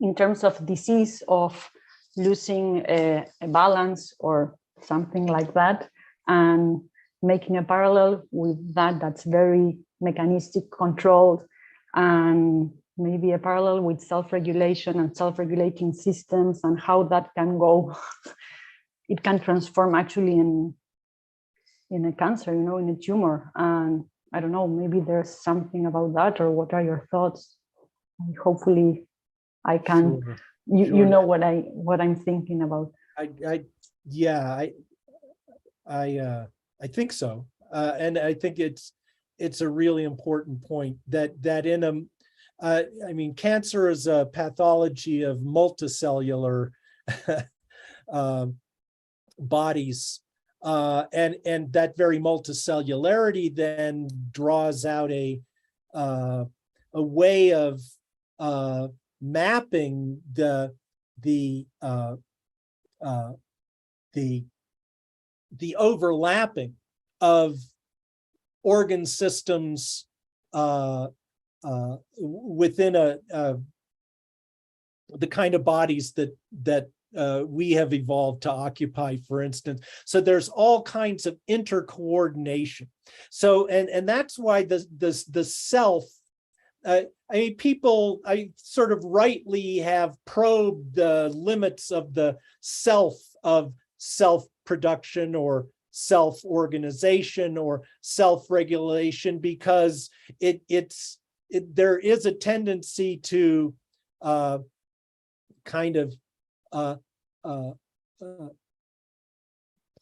in terms of disease, of losing a balance or something like that, and making a parallel with that's very mechanistic controlled, and maybe a parallel with self-regulation and self-regulating systems, and how that can go. It can transform actually in a cancer, you know, in a tumor. And I don't know, maybe there's something about that, or what are your thoughts? And hopefully I can, sure. You know what I'm thinking about. I think so, and I think it's a really important point that in I mean, cancer is a pathology of multicellular bodies, and that very multicellularity then draws out a way of mapping the overlapping of organ systems within the kind of bodies that we have evolved to occupy, for instance. So there's all kinds of intercoordination. So and that's why the self. I mean, people, I sort of rightly have probed the limits of the self of self-production or self-organization or self-regulation, because there is a tendency to kind of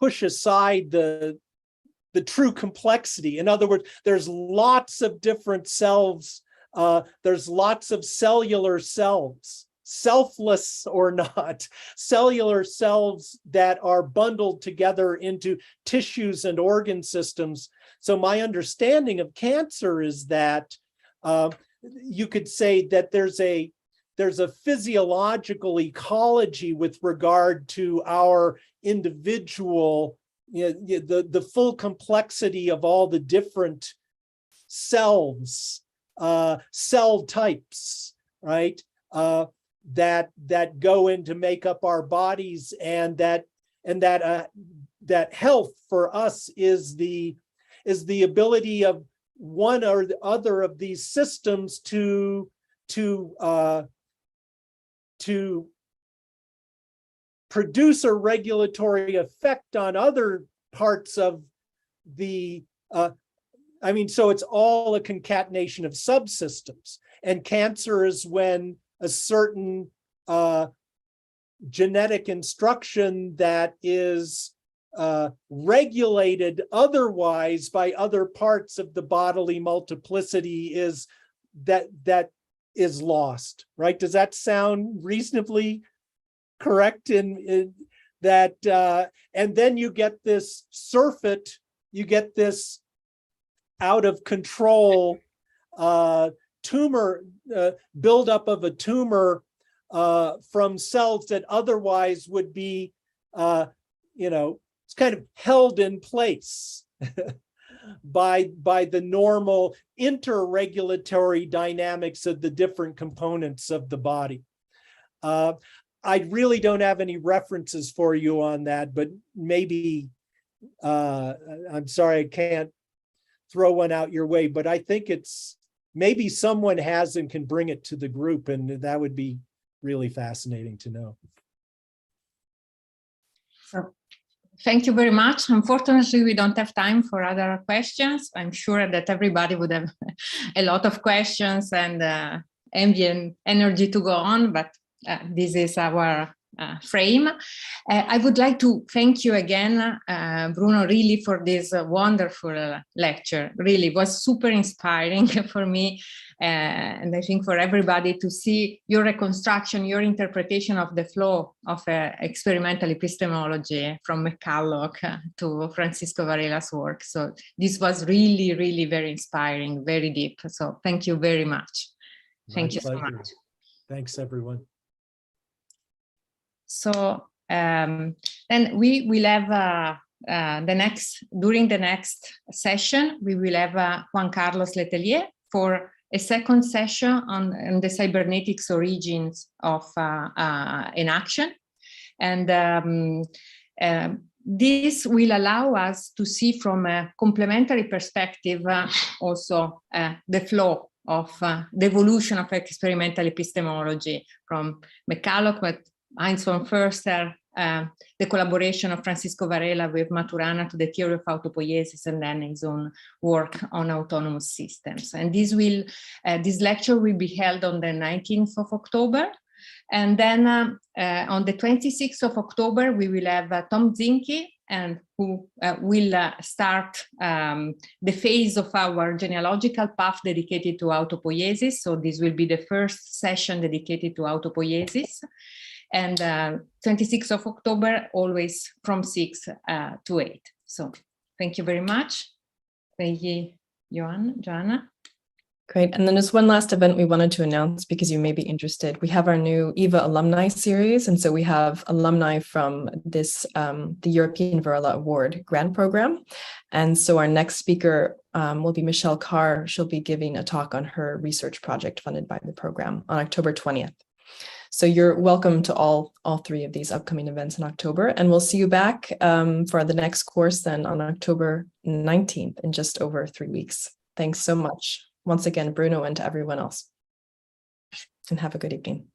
push aside the true complexity. In other words, there's lots of different selves. There's lots of cellular selves, selfless or not, cellular selves that are bundled together into tissues and organ systems. So my understanding of cancer is that you could say that there's a physiological ecology with regard to our individual, the full complexity of all the different selves, cell types, right? That go in to make up our bodies, and that health for us is the ability of one or the other of these systems to produce a regulatory effect on other parts of the I mean, so it's all a concatenation of subsystems. And cancer is when a certain genetic instruction that is regulated otherwise by other parts of the bodily multiplicity is that is lost, right? Does that sound reasonably correct in that? And then you get this surfeit, you get this out of control tumor, buildup of a tumor from cells that otherwise would be, it's kind of held in place by the normal interregulatory dynamics of the different components of the body. I really don't have any references for you on that, but maybe, I'm sorry, I can't throw one out your way, but I think it's, maybe someone has and can bring it to the group, and that would be really fascinating to know. So, thank you very much. Unfortunately, we don't have time for other questions. I'm sure that everybody would have a lot of questions and envy and energy to go on, but this is our frame. I would like to thank you again, Bruno, really for this wonderful lecture. Really, it was super inspiring for me, and I think for everybody to see your reconstruction, your interpretation of the flow of experimental epistemology from McCulloch to Francisco Varela's work. So this was really, really very inspiring, very deep. So thank you very much. Thank you so much. Thanks, everyone. So then we will have during the next session, we will have Juan Carlos Letelier for a second session on the cybernetics origins of Enaction. And this will allow us to see from a complementary perspective also the flow of the evolution of experimental epistemology from McCulloch, but Heinz von Foerster, the collaboration of Francisco Varela with Maturana to the theory of autopoiesis, and then his own work on autonomous systems. And this lecture will be held on the 19th of October. And then on the 26th of October, we will have Tom Zinke, and who will start the phase of our genealogical path dedicated to autopoiesis. So this will be the first session dedicated to autopoiesis. And 26th of October, always from 6 to 8. So thank you very much. Thank you, Joanna. Great. And then there's one last event we wanted to announce because you may be interested. We have our new EVA alumni series. And so we have alumni from this, the European Varela Award grant program. And so our next speaker will be Michelle Carr. She'll be giving a talk on her research project funded by the program on October 20th. So you're welcome to all three of these upcoming events in October, and we'll see you back for the next course then on October 19th in just over 3 weeks. Thanks so much once again, Bruno, and to everyone else. And have a good evening.